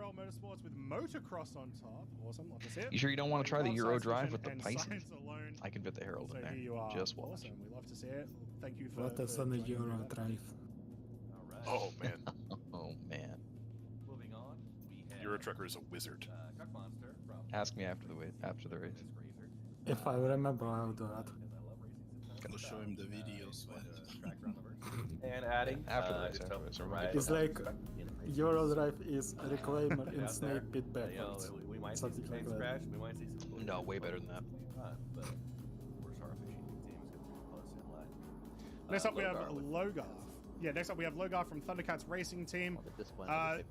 Roll Motorsports with motocross on top. Awesome, love to see it. You sure you don't want to try the Euro Drive with the and Pisces? Alone. I can fit the Herald So in there. here you are. Just watch. Awesome, we love to see it. Thank you for. What is on the Euro Drive? All right. Oh man. Oh man. Moving on, we have Euro Trucker is a wizard. Cuck Monster from Ask me after the race. Razor. If I remember, I'll do that. Because I love racing systems. I'll show him the videos. Track around the verse. And adding Afterwards, right? It's like Euro Drive is a reclaimer in Snake Pit You backwards. know, we might see some Something like things that. crash. We might see some. No, way better than that. But we're our fishing team is going to be close in line. Next up, we have Logar Logar. Yeah, next up we have Logar from Thundercats Racing Team.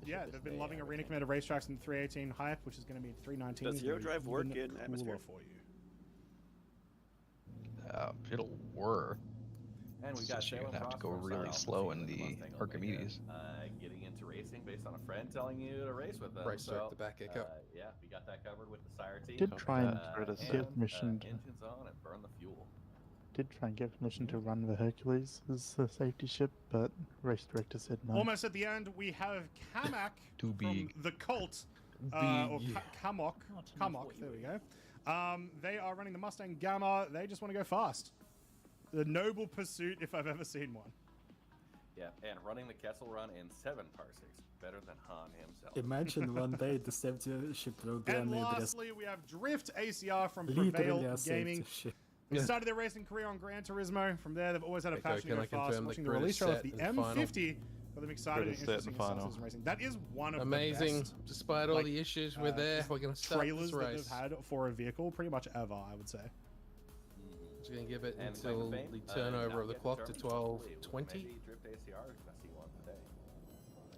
Yeah, they've been loving arena committed racetracks in 318 hype, which is going to be 319. Does Euro Drive work in cooler atmosphere? for you? It'll work. And we It's got just you're Salem gonna have to Frost go from really Star slow Alpha in Team the with Mustang Archimedes. Omega, getting into racing based on a friend telling you to race with them. Racetrack the back echo. Yeah, we got that covered with the Sire team. Did try and give mission. Engines on and burn the fuel. Did try and give permission to run the Hercules as a safety ship, but race director said no. Almost at the end, we have Kamak Too big. from the Cult, or Kamok. Kamok, there we go. They are running the Mustang Gamma. They just want to go fast. The noble pursuit, if I've ever seen one. Yeah, and running the Kessel Run in 7 parsecs, better than Han himself. Imagine one day the safety ship will be And on the lastly, we have Drift ACR from literally Prevail a Gaming. safety ship. They started their racing career on Gran Turismo. From there, they've always had a passion to go can I fast. confirm Watching the the release grid trailer of is the set and final? M50 got them excited and Grid is set interesting and in final. Sunset racing. That is one of Amazing. the best Despite all like, the issues we're there, we're going to start trailers this that race. they've had for a vehicle pretty much ever, I would say. We're going to give it And until claim to the fame, turnover not of the yet clock to determined. Maybe 12:20. Drift ACR is going to see one today.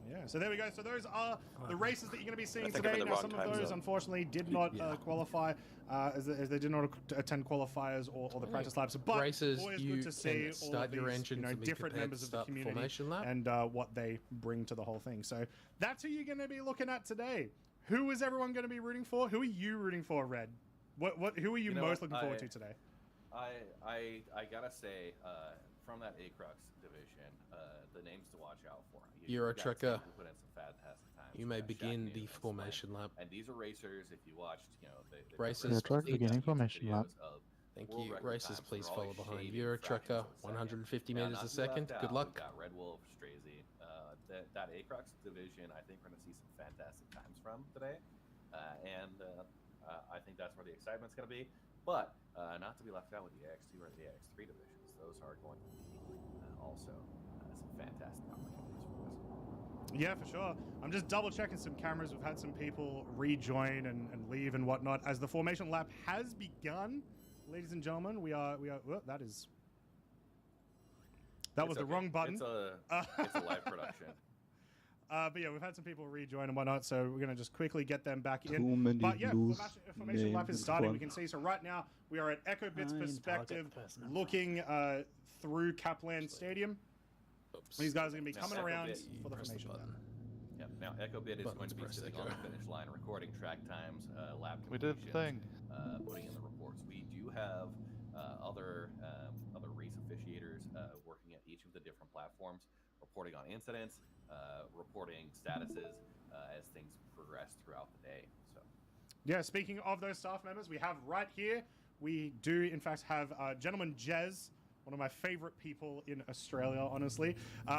Yeah, so there we go. So those are the races that you're going to be seeing I think I'm today. in the Now, wrong some of time those, zone. unfortunately, did not qualify as they did not attend qualifiers or the practice laps. But Races, always you good to see can all start of your these, engines and be different prepared members to of the start the community formation lap. and what they bring to the whole thing. So that's who you're going to be looking at today. Who is everyone going to be rooting for? Who are you rooting for, Red? Who are you, know most what? looking forward to today? I gotta say, from that Crux division, the names to watch out for. You're a guys trucker. seem to put in some fantastic times. You may Shaq begin News the and formation Slam. lap. And these are racers. If you watched, they Racers, Yeah, try beginning formation lap. Thank world you. record Racers, times. please They're follow always behind. shaving Euro fractions Trucker, of a second. 150 Now, meters not a to second. left Good out, luck. We've got Red Wolf, Strazy. That Crux division, I think we're going to see some fantastic times from today. I think that's where the excitement's going to be. But not to be left out with the AX2 or the AX3 divisions. Those are going to be also some fantastic opportunities for us. Yeah, for sure. I'm just double checking some cameras. We've had some people rejoin and leave and whatnot as the formation lap has begun. Ladies and gentlemen, we are. Well, that was the wrong button. It's a live production. But yeah, we've had some people rejoin and whatnot, so we're going to just quickly get them back Too in. many But yeah, loose formation lap is names. starting. We can see, so right now we are at Echo Bit's perspective, looking through Kaplan Stadium. Oops. These guys are going to be Now, coming Echo around Bit, for the press the formation lap. button. Yep. Now, Echo Bit is Buttons going to be pressed, sitting they on the go. finish line, recording track times, lap We did the completions, putting in the reports. We do have other race officiators working at each of the different platforms, reporting on incidents, reporting statuses as things progress throughout the day. So, Yeah, speaking of those staff members, we have right here, we do in fact have gentleman Jez, one of my favorite people in Australia, honestly.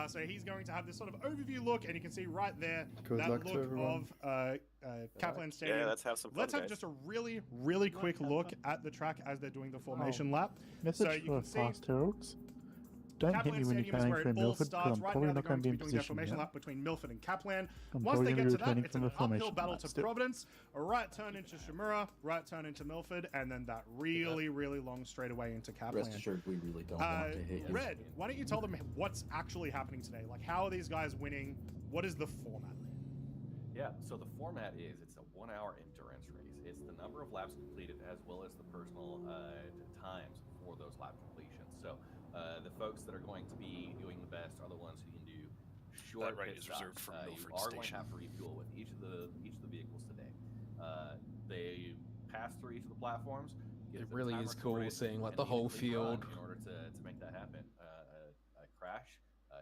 So he's going to have this sort of overview look, and you can see right there Good that luck to look everyone. of Kaplan Stadium. Yeah, let's have some fun, Let's have guys. just a really, really quick look at the track as they're doing the formation lap. Message So you for can see fast heralds. Don't hit Kaplan me when you're Stadium is going where through it all Milford, because starts. I'm Right probably now they're not going going to to be be in doing their position formation yet. lap between Milford and Kaplan. I'm Once they probably get gonna to be that, returning it's from an the uphill formation battle lap to still. Providence, a right turn into Shimura, right turn into Milford, and then that really, really long straightaway into Kaplan. Rest assured, we really don't want to hit you. Red, why don't you tell them what's actually happening today? Like, how are these guys winning? What is the format? yeah, so the format is it's a 1-hour endurance race. It's the number of laps completed as well as the personal times for those lap completions. So the folks that are going to be doing the best are the ones who can do short That right pit is stops. reserved for You Milford are going to Station. have to refuel with each of the vehicles today. They pass through each of the platforms. It really is cool seeing like the whole field. In order to make that happen, a crash,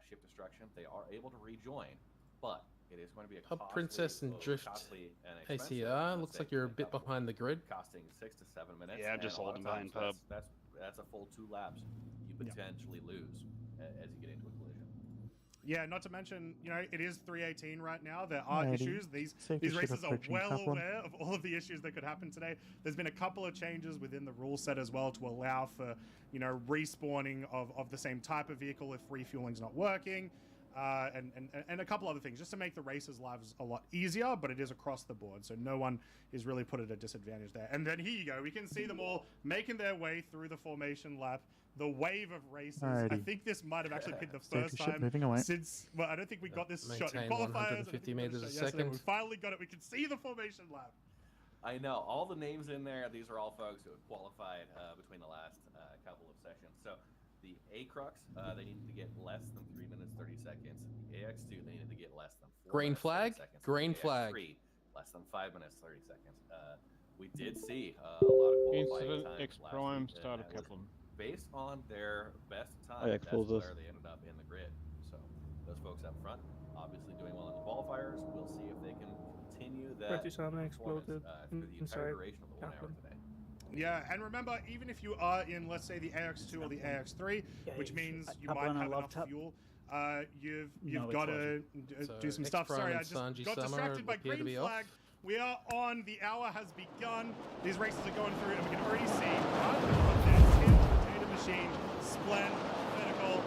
ship destruction, they are able to rejoin, but It is going to be a Hub costly, Princess and well, Drift costly and expensive ACR. Looks like you're a bit couple, behind the grid. costing 6 to 7 minutes. Yeah, I'm and just a lot holding of times behind that's a full 2 laps you potentially lose as you get into a collision. Yeah, not to mention, you know, it is 318 right now. There are 80. issues. These Safety ship races are approaching well Kaplan. aware of all of the issues that could happen today. There's been a couple of changes within the rule set as well to allow for, you know, respawning of the same type of vehicle if refueling's not working, and a couple other things just to make the racers' lives a lot easier. But it is across the board, so no one is really put at a disadvantage there. And then here you go. We can see them all making their way through the formation lap. The wave of races. Alrighty. I think this might have actually been the Safety first ship time moving away. since. Well, I don't think we got this shot in Maintain qualifiers. 150 meters a yesterday. second. We finally got it. We can see the formation lap. I know all the names in there. These are all folks who have qualified between the last couple of sessions. So the A Crux, they needed to get less than 3 minutes 30 seconds. The AX2, they needed to get less than 4 Green minutes 30 flag? seconds. Green The flag. AX3, less than 5 minutes 30 seconds. We did see a lot of qualifying Incident times X last Prime week, and started that was Kaplan. based on their best time. Yeah, That's closes. where they ended up in the grid. So those folks up front, obviously doing well in the qualifiers. We'll see if they can continue that British Army performance, exploded through the inside entire duration of the 1 hour Kaplan. today. Yeah, and remember, even if you are in, let's say, the AX2 or the AX3, which means you might have enough fuel, you've No, got it's to So do some X stuff. Prime Sorry, I and just Sanji got Summer distracted by appear to green be off. flag. We are on. The hour has begun. These races are going through, and we can already see right in the front there, Tim, Potato Machine, Splend, Medical.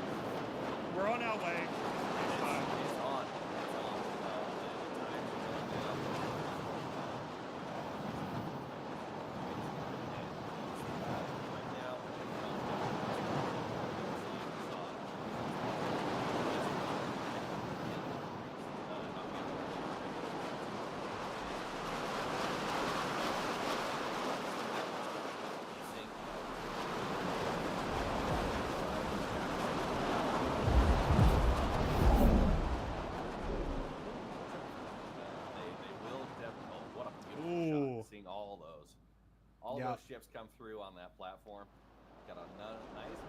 We're on our way. It's on. It's on. The times are going down. Right now, they will definitely. Oh, what a beautiful Ooh. shot! Seeing all Yeah. those ships come through on that platform. Got a nice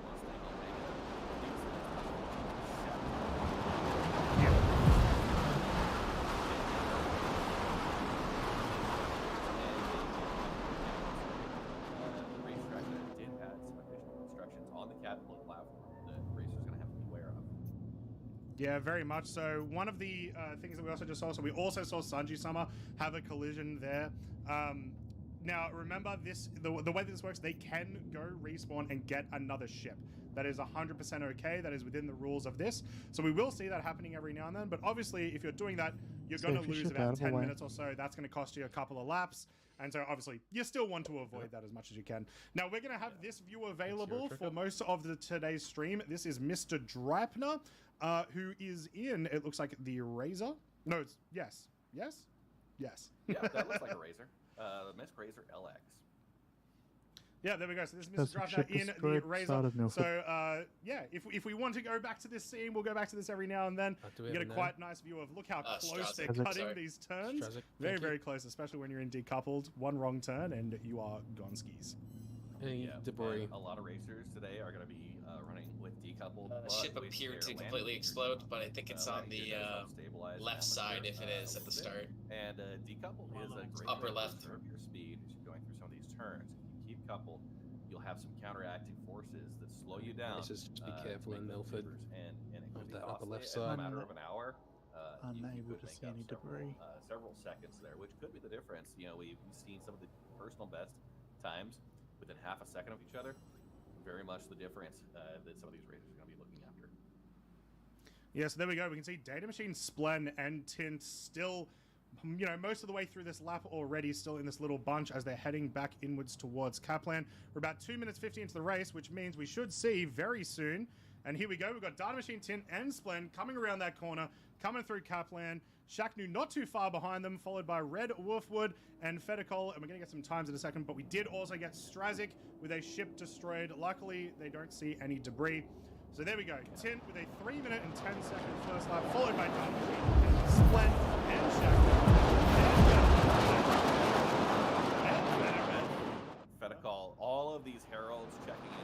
Mustang Omega. The racetrack did add some additional instructions on the Caterpillar platform that racers are going to have to be aware of. Yeah, very much so. One of the things that we also just saw, so we also saw Sanji Summer have a collision there. Now, remember this, the way that this works, they can go respawn and get another ship. That is 100% okay. That is within the rules of this. So we will see that happening every now and then. But obviously, if you're doing that, you're going to Safety lose ship out about of the 10 way. minutes or so. That's going to cost you a couple of laps. And so obviously, you still want to avoid that as much as you can. Now, we're going to have this view available for most of today's stream. This is Mr. Dreipner, who is in, it looks like the Razor. No, it's, yes. Yeah, that looks like a Razor. The Miss Razor LX. Yeah, there we go. So this is That's Mr. the Drafter ship in the destroyed, Razor. started Milford. So, yeah, if we want to go back to this scene, we'll go back to this every now and then. Do we You get have a a quite nice view of look how close Strazik. they're Strazik. cutting Sorry. these turns. Strazik, Very, thank you. very close, especially when you're in decoupled. One wrong turn and you are gone skis. Any debris. And a lot of racers today are going to be running with decoupled. The ship appeared to completely explode, but I think it's on the left side if it is at the start. And decoupled is a great Upper way to left. preserve your speed as you're going through some of these turns. If you keep coupled, you'll have some counteracting forces that slow you down. Racers, just be careful make in those Milford maneuvers, and it of could be that upper costly. left In a side. matter of an hour, you Unable could to make see up any debris. several seconds there, which could be the difference. You know, we've seen some of the personal best times within half a second of each other. Very much the difference that some of these racers are going to be looking after. Yeah, so there we go. We can see Data Machine, Splen, and Tint still, you know, most of the way through this lap already, still in this little bunch as they're heading back inwards towards Kaplan. We're about 2 minutes 50 into the race, which means we should see very soon. And here we go. We've got Data Machine, Tint, and Splen coming around that corner, coming through Kaplan. Shaknu not too far behind them, followed by Red Wolfwood and Fedicol. And we're going to get some times in a second, but we did also get Strazik with a ship destroyed. Luckily, they don't see any debris. So there we go. Tint with a 3 minute and 10 second first lap, followed by Data Machine, Splen, and Shaknu. And Fedicol, all of these heralds checking in.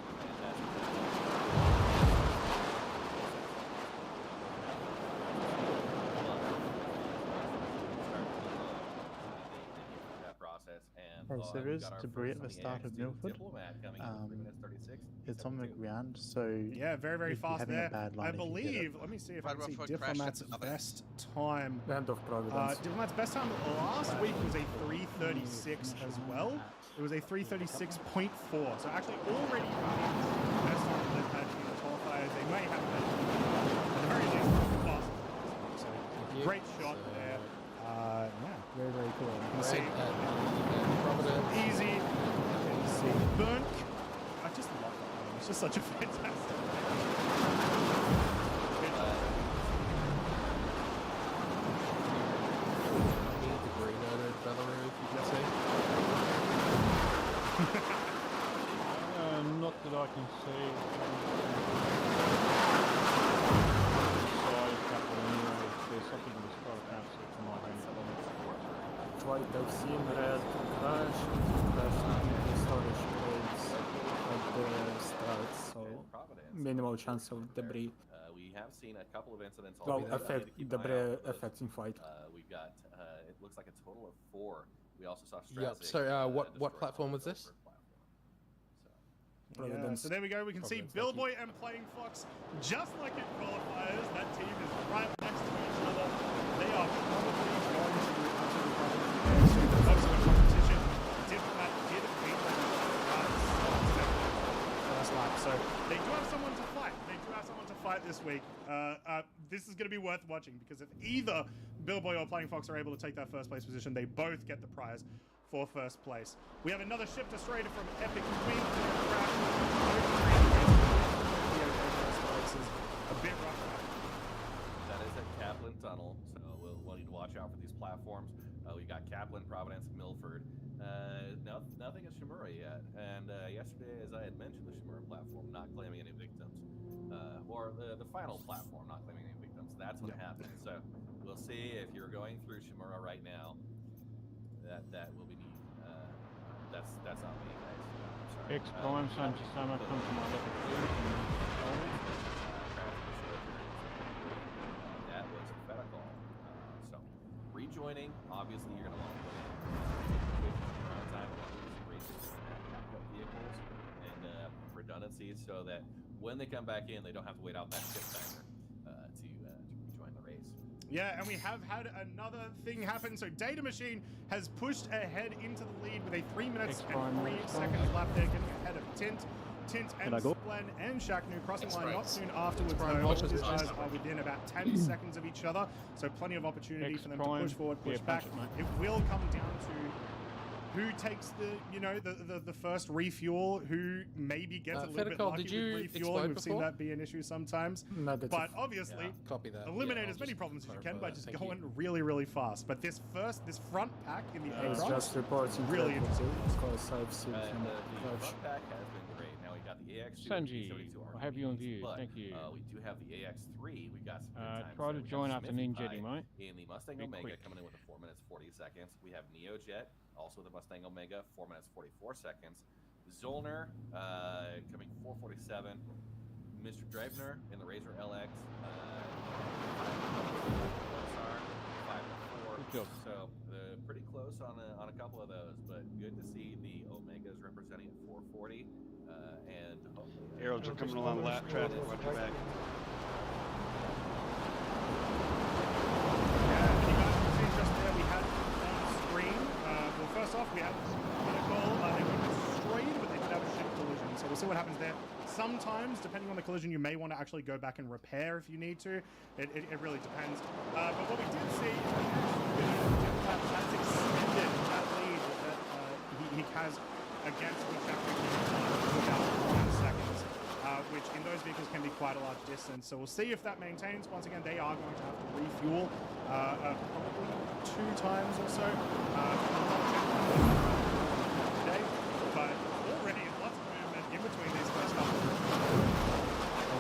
Yes, there is debris at the start of Milford. It's on the ground, so Yeah, very, very you'd be fast having there. a bad line I if you hit believe, it. let me see if I Right can see before it Diplomat's crashed into best time. Land of Providence. Diplomat's best time last week was a 3:36 as well. It was a 3:36.4. So actually already running the best time that they've had in the qualifiers. They may have had at the very least fast. So great shot there. Yeah, very, very cool. You can see Providence. easy. You can see Burnt. I just love that one. It's just such a fantastic. Debris noted, Belarus, you can say. Not that I can see. There's something in the sky I can't see from my hand. White, I've seen red crash into the storage crates at the start, so minimal chance of debris. We have seen a couple of incidents Well, already. debris affecting flight. We've got, it looks like a total of 4. We also saw Yep. Strazic, So, what destroy platform was the this? platform. So, Yeah, so there we go. We can see Billboy and Playing Fox, just like in qualifiers. That team is right next to each other. They are probably going to obviously in competition. Diplomat did beat them first lap, so they do have someone to fight. They do have someone to fight this week. This is going to be worth watching because if either Billboy or Playing Fox are able to take that first place position, they both get the prize for first place. We have another ship destroyed from Epic Queen. A bit rough. that is at Kaplan Tunnel, so we'll need to watch out for these platforms. We got Kaplan, Providence, Milford. Nothing at Shimura yet. And yesterday, as I had mentioned, the Shimura platform not claiming any victims. Or the final platform not claiming any victims. That's what happened. So we'll see if you're going through Shimura right now. That will be neat. That's not me, guys. I'm sorry. X Prime Sanjisama come to my level 2. That was a Feta call. So rejoining, obviously you're gonna want to put in around time races and backup vehicles and redundancies so that when they come back in, they don't have to wait out that ship timer to rejoin the race. Yeah, and we have had another thing happen. So Data Machine has pushed ahead into the lead with a 3 minutes and 3 seconds left there, getting ahead of Tint and Splen and Shaknu crossing line not soon afterwards. Though these guys are within about 10 seconds of each other, so plenty of opportunity for them to push forward, push back. It will come down to who takes the first refuel, who maybe gets a little bit lucky with refueling. We've seen that be an issue sometimes. But obviously, Copy that. eliminate as many problems as you can by just going really, really fast. But this front pack in the It's just reporting really interesting. because I've seen The him front pack has been great. Now we got the AX2 Sanji, and the I have you on view. but, Thank you. We do have the AX3. We got some good times Try there. to We got join after Smithy Ninja, Pie mate. in the Mustang Be Omega quick. coming in with a 4 minutes 40 seconds. We have Neojet, also the Mustang Omega, 4 minutes 44 seconds. Zollner coming 4:47. Mr. Dreibner in the Razor LX. 5:04. Good job. So pretty close on a couple of those, but good to see the Omegas representing at 440. And hopefully, Arrows are coming along lap traffic. Watch your back. Just there, we had on screen. Well, first off, we had Pinnacle. They were destroyed, but they did have a ship collision. So we'll see what happens there. Sometimes, depending on the collision, you may want to actually go back and repair if you need to. It really depends. But what we did see is that has extended that lead that he has against the about 1 second. Which in those vehicles can be quite a large distance. So we'll see if that maintains. Once again, they are going to have to refuel probably 2 times or so today. But already lots of movement in between these first couple of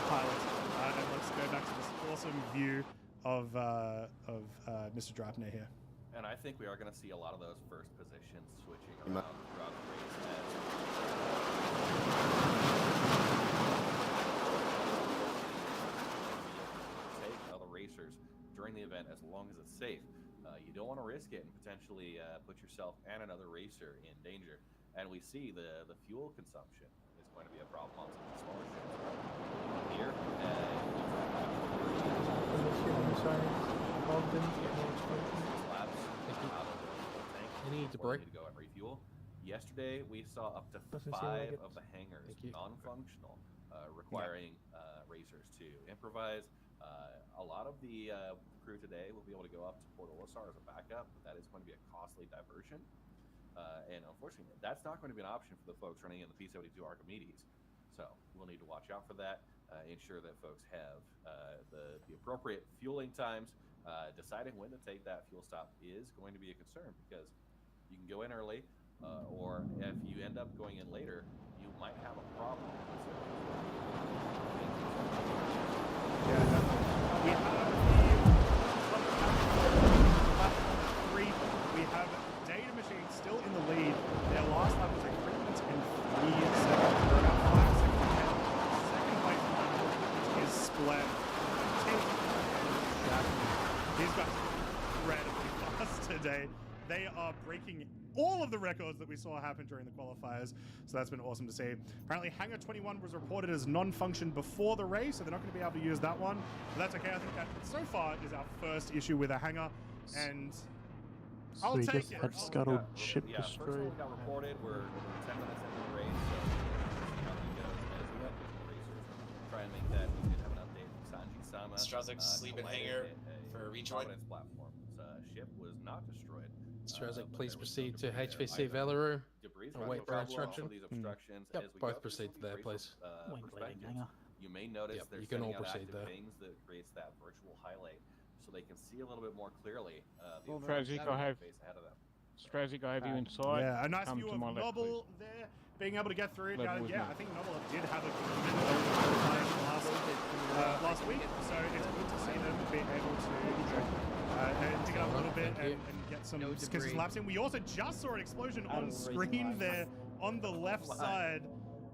pilots. And let's go back to this awesome view of Mr. Drapner here. And I think we are going to see a lot of those first positions switching around throughout the race. Take other racers during the event as long as it's safe. You don't want to risk it and potentially put yourself and another racer in danger. And we see the fuel consumption is going to be a problem on some of the smaller ships. Here, Any debris? To go and refuel. Yesterday, we saw up to 5 of the hangars non-functional, requiring racers to improvise. A lot of the crew today will be able to go up to Port Olisar as a backup, but that is going to be a costly diversion. And unfortunately, that's not going to be an option for the folks running in the P-72 Archimedes. So we'll need to watch out for that, ensure that folks have the appropriate fueling times. Deciding when to take that fuel stop is going to be a concern because you can go in early, or if you end up going in later, you might have a problem. Yeah, we have we have Data Machine still in the lead. Their last lap was 3 minutes and 3 seconds. They're about 5 seconds ahead. Second place is Splen. These guys are incredibly fast today. They are breaking all of the records that we saw happen during the qualifiers, so that's been awesome to see. Apparently, Hangar 21 was reported as non-function before the race, so they're not going to be able to use that one. But that's okay. I think that so far is our first issue with a hangar, and I'll we take just it. had scuttled ship First destroyed. one got reported. We're 10 minutes into the race, so we'll see how it goes. As we have different racers try and make that. We did have an update from Sanji Sama. Strazek sleeping hangar for rejoin. Providence Platform. Ship was not destroyed. Strazek, but please there was proceed some to debris HVC there. Valorou. Debris and wait for instruction. These obstructions. Yep, As we both go through proceed some to of there, these please. racial, Wing leading perspectives, hangar. you may notice Yep, they're you can all sending out proceed active there. things that creates that virtual highlight, so they can see a little bit more clearly the Strazek, I have face ahead of them. Strazek, I have you inside. Yeah, a nice Come view to of my left, Noble there, being able to get through. Level with Yeah, me. I think Noble did have a good last week, so it's good to see them being able to dig it up a little bit and get some consistent laps in. We also just saw an explosion on screen there on the left side.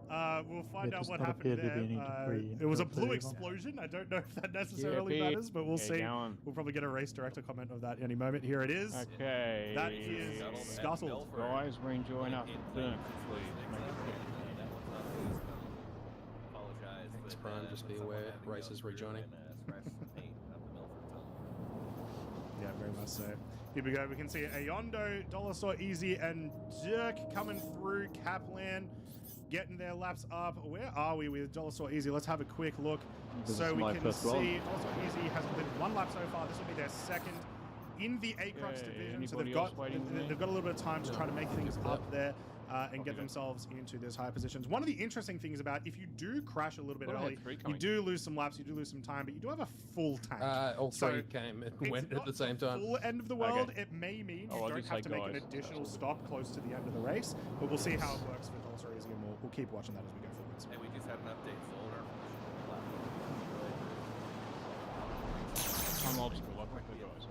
We'll find There out does what not happened appear to there. be any debris It was a in blue the explosion. I don't know if that necessarily Yeah, matters, but we'll yeah, see. go on. We'll probably get a race director comment of that any moment. Here it is. Okay. That is scuttled. Guys, rejoin up. Please. Thanks, Prime. Just be aware, racers rejoining. Yeah, very much so. Here we go. We can see Ayondo, Dollar Store Easy, and Dirk coming through Kaplan, getting their laps up. Where are we with Dollar Store Easy? Let's have a quick look. This So is we my can first see round. Dollar Store Easy has completed 1 lap so far. This will be their second in the A-Crux Okay, division. So anybody they've else got waiting for me? they've got a little bit of time to try to make things Yep. up there. And get Copy that. themselves into those higher positions. One of the interesting things about if you do crash a little bit Well, I had early, 3 you coming. do lose some laps, you do lose some time, but you do have a full tank. All So, 3 came and It's went at not the same the time. full end of the world. Okay. It may mean Oh, you I'll don't just have say to make an guys. additional stop close to the end of the race, but we'll see how it works with also easy, and we'll keep watching that as we go forwards. And we just had an update. Solar. I'm old school. I like the guys.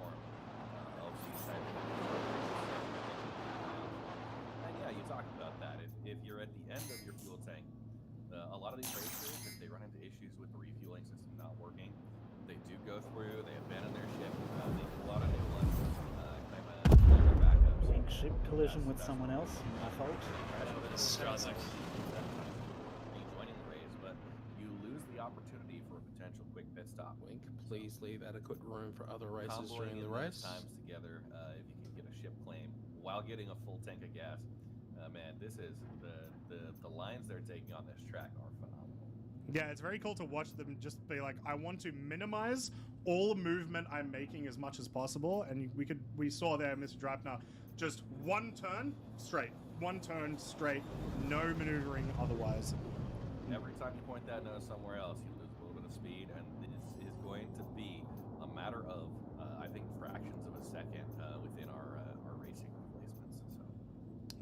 And yeah, you talked about that. If you're at the end of your fuel tank, a lot of these racers, if they run into issues with the refueling system not working, they do go through, they abandon their ship, they do a lot of new ones, kind of backups. Think ship collision with someone else, my fault. Strazek. Rejoining the race, but you lose the opportunity for a potential quick pit stop. Wink, please leave adequate room for other races Comboing during the in those race. times together, if you can get a ship claim while getting a full tank of gas, man, this is the lines they're taking on this track are phenomenal. Yeah, it's very cool to watch them just be like, I want to minimize all movement I'm making as much as possible, and we saw there, Mr. Drapner, just one turn straight, no maneuvering otherwise. Every time you point that nose somewhere else, you lose a little bit of speed, and this is going to be a matter of, I think, fractions of a second within our racing replacements. So.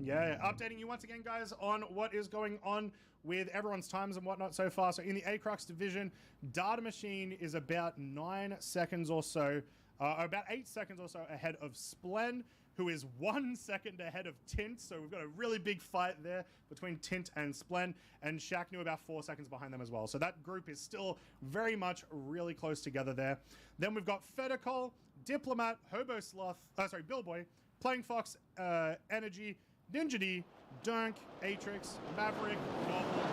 Yeah, updating you once again, guys, on what is going on with everyone's times and whatnot so far. So in the A-Crux division, Data Machine is about 9 seconds or so, about 8 seconds or so ahead of Splen, who is 1 second ahead of Tint. So we've got a really big fight there between Tint and Splen, and Shaq knew about 4 seconds behind them as well. So that group is still very much really close together there. Then we've got Fedicol, Diplomat, Hobo Sloth, Billboy, Playing Fox, Energy, Ninja D, Dunk, Atrix, Maverick, Novel,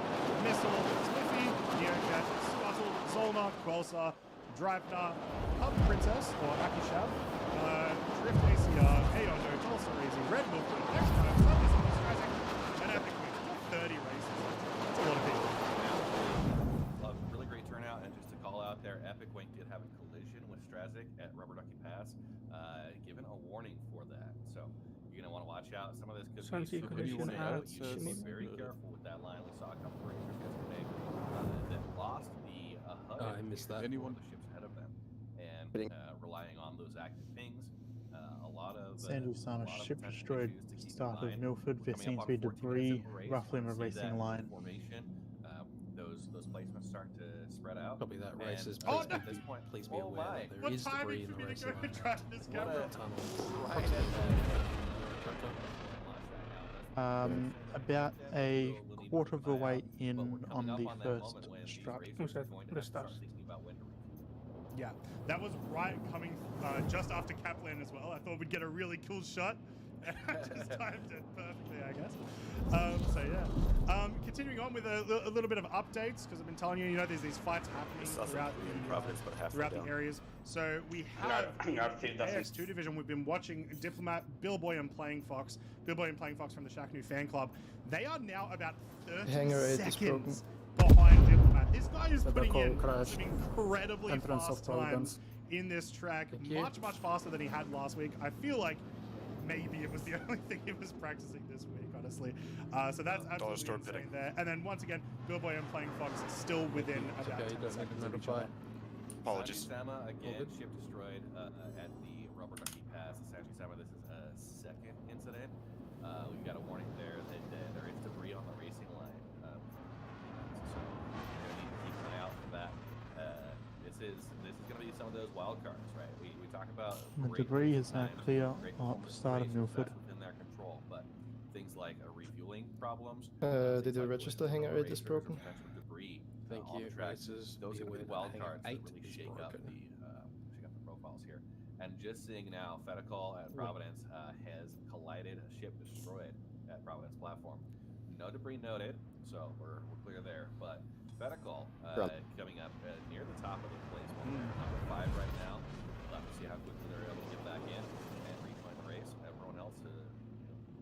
Missile, Sliffy, Neocat, Scuttle, Zolnar, Quelsar, Drivnar, Hub Princess, or Akishav, Drift ACR, Aondo, Tulsa Easy, Red Wolf, Next Time, Sundays, Strasing, and Epic Wings. 30 races. That's a lot of people. A really great turnout, and just to call out there, Epic Wing did have a collision with Strazik at Rubber Ducky Pass, given a warning for that. So you're gonna want to watch out. Some of this could be super collision but at you should be very careful with that line. We saw a couple of racers yesterday that lost the HUD. I missed that. Anyone the ships ahead of them, and relying on those active pings. A lot of Sandy Sana ship potential destroyed issues to keep in start of mind. Milford. There Coming up seems to be on 14 minutes debris into the race, roughly in when the we see racing that line. formation, those placements start to spread out. Probably that race is Oh, please no. be, At this point, please be aware that there What is timing debris in for the me to racing go and line. try to discover? Right About a quarter of the way in on the first strut. Yeah, that was right coming just after Kaplan as well. I thought we'd get a really cool shot. Just timed it perfectly, I guess. So yeah, continuing on with a little bit of updates, because I've been telling you, there's these fights happening throughout the areas. So we have the AX2 division. We've been watching Diplomat, Billboy, and Playing Fox. Billboy and Playing Fox from the Shaq New Fan Club. They are now about 30 seconds behind Diplomat. This guy is putting in some incredibly fast times in this track, much faster than he had last week. I feel like maybe it was the only thing he was practicing this week, honestly. So that's absolutely insane there. And then once again, Billboy and Playing Fox still within about 10 seconds of each other. Apologies. Sama again, ship destroyed at the Rubber Ducky Pass. Essentially, Sama, this is a second incident. We've got a warning there that there is debris on the racing line. So you're going to need to keep an eye out for that. This is going to be some of those wild cards, right? We talk about The debris is now clear at the start of Milford. within their control, but things like refueling problems. Did the register hangar 8 is broken? Debris. Thank On you. the track. Races, Those be are aware the that wild hangar cards that 8 really is shake up broken. the profiles here. And just seeing now, Fedicol at Providence has collided, a ship destroyed at Providence Platform. No debris noted, so we're clear there. But Fedicol coming up near the top of the place. Number 5 right now. We'll have to see how quickly they're able to get back in and rejoin the race. Everyone else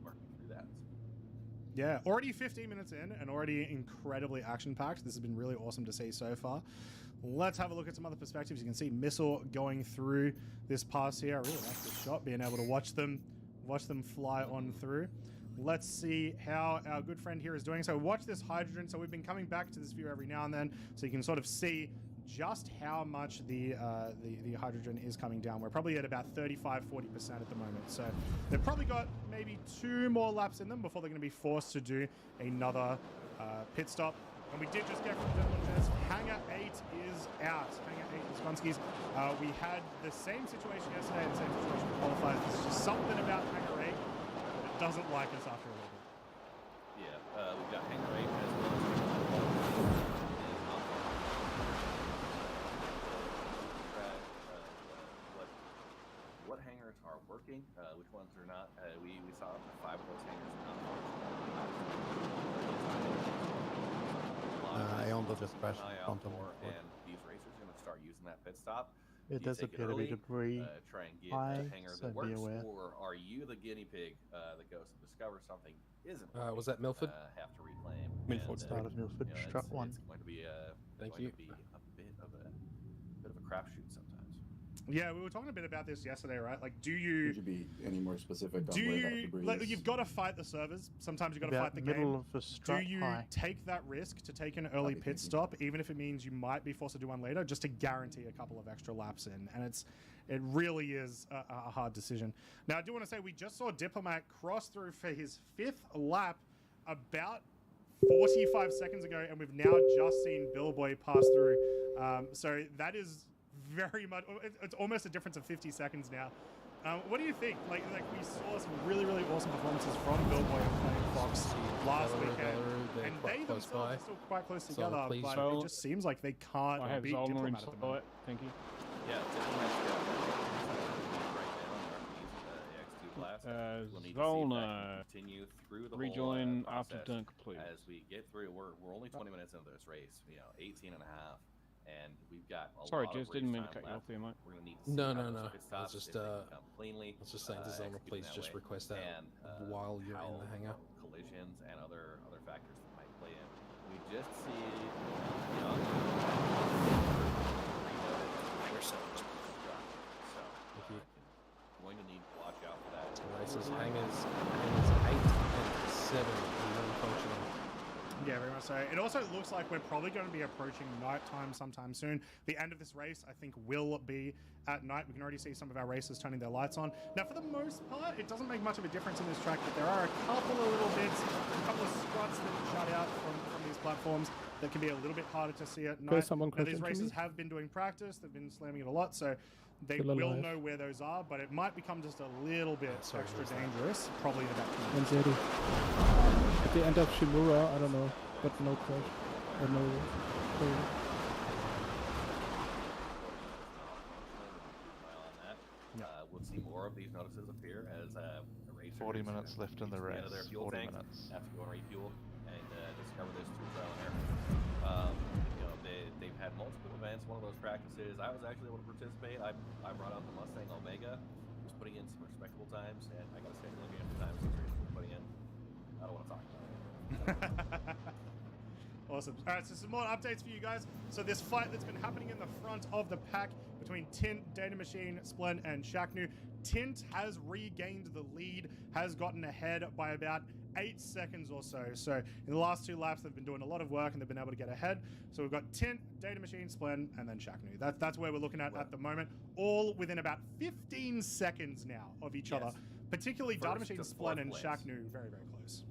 working through that. Yeah, already 15 minutes in and already incredibly action-packed. This has been really awesome to see so far. Let's have a look at some other perspectives. You can see Missile going through this pass here. I really like this shot, being able to watch them fly on through. Let's see how our good friend here is doing. So watch this hydrogen. So we've been coming back to this view every now and then, so you can sort of see just how much the hydrogen is coming down. We're probably at about 35-40% at the moment. So they've probably got maybe 2 more laps in them before they're going to be forced to do another pit stop. And we did just get from Gentleman Jazz, Hangar 8 is out. Hangar 8 Wisconski's. We had the same situation yesterday, the same situation with qualifiers. There's just something about Hangar 8 that doesn't like us after a little bit. Yeah, we've got Hangar 8 as well as what hangars are working, which ones are not. We saw 5 of those hangars not I on just crashed and these racers are going to start using that pit stop. It does appear to be debris. Try and get high, a hangar so that be works, aware. or are you the guinea pig that goes to discover something isn't? Was that Milford? Have to reclaim. Milford start of Milford, strut 1. It's going to be a Thank going you. to be a bit of a crapshoot sometimes. Yeah, we were talking a bit about this yesterday, right? Like, do you... Could you be any more specific on do where that you... debris Like, is? you've got to fight the servers. Sometimes you've got to About fight the middle game. of the strut Do you high. take that risk to take an early pit stop, even if it means you might be forced to do one later, just to guarantee a couple of extra laps in? And it really is a hard decision. Now, I do want to say we just saw Diplomat cross through for his 5th lap about 45 seconds ago, and we've now just seen Billboy pass through. So that is very much, it's almost a difference of 50 seconds now. What do you think? Like we saw some really awesome performances from Billboy and Playing Fox last weekend, and they themselves are still quite close together, but it just seems like they can't I have beat Zolmer Diplomat at the install moment. it. Thank you. Yeah, we'll need to see if that Zolna, can continue through the rejoin whole after process dunk, please. as we get through. We're only 20 minutes into this race, 18 and a half, and we've got a Sorry, lot Jez, of didn't race mean to time cut you off left. there, mate. We're going to need to see No, how no, those no. pit I stops, was just, if they can come cleanly. I was just saying to Zona, executed please that just way, request that and, while you're how, in the hangar. collisions and other factors that might play in. We just see, so Thank you. going to need to watch out for that. Races, hangars 8 and 7 are non-functional. Yeah, very much so. It also looks like we're probably going to be approaching nighttime sometime soon. The end of this race, I think, will be at night. We can already see some of our racers turning their lights on. Now, for the most part, it doesn't make much of a difference in this track, but there are a couple of little bits, a couple of struts that shut out from these platforms that can be a little bit harder to see at night. someone Now, these question for racers me? have been doing practice. They've been slamming it a lot, so they Still will alive. know where those are, but it might become just a little bit sorry, extra who's that? dangerous, probably in about 2 minutes. Manzeri. At the end of Shimura, I don't know, but no crash. Or no. We'll see more of these notices appear as racers 40 minutes left in the reach race. end of their fuel 40 tank, minutes. have to go and refuel and discover this through trial and error. They've had multiple events. One of those practices, I was actually able to participate. I brought out the Mustang Omega, was putting in some respectable times, and I got to say, looking at the times these racers were putting in, I don't want to talk about it. Awesome. All right, so some more updates for you guys. So this fight that's been happening in the front of the pack between Tint, Data Machine, Splend, and Shaknu. Tint has regained the lead, has gotten ahead by about 8 seconds or so. So in the last 2 laps, they've been doing a lot of work and they've been able to get ahead. So we've got Tint, Data Machine, Splend, and then Shaknu. That's where we're looking at the moment. All within about 15 seconds now of each other. Particularly Data First Machine, to Splend, fourth and place. Shaknu, very, very close.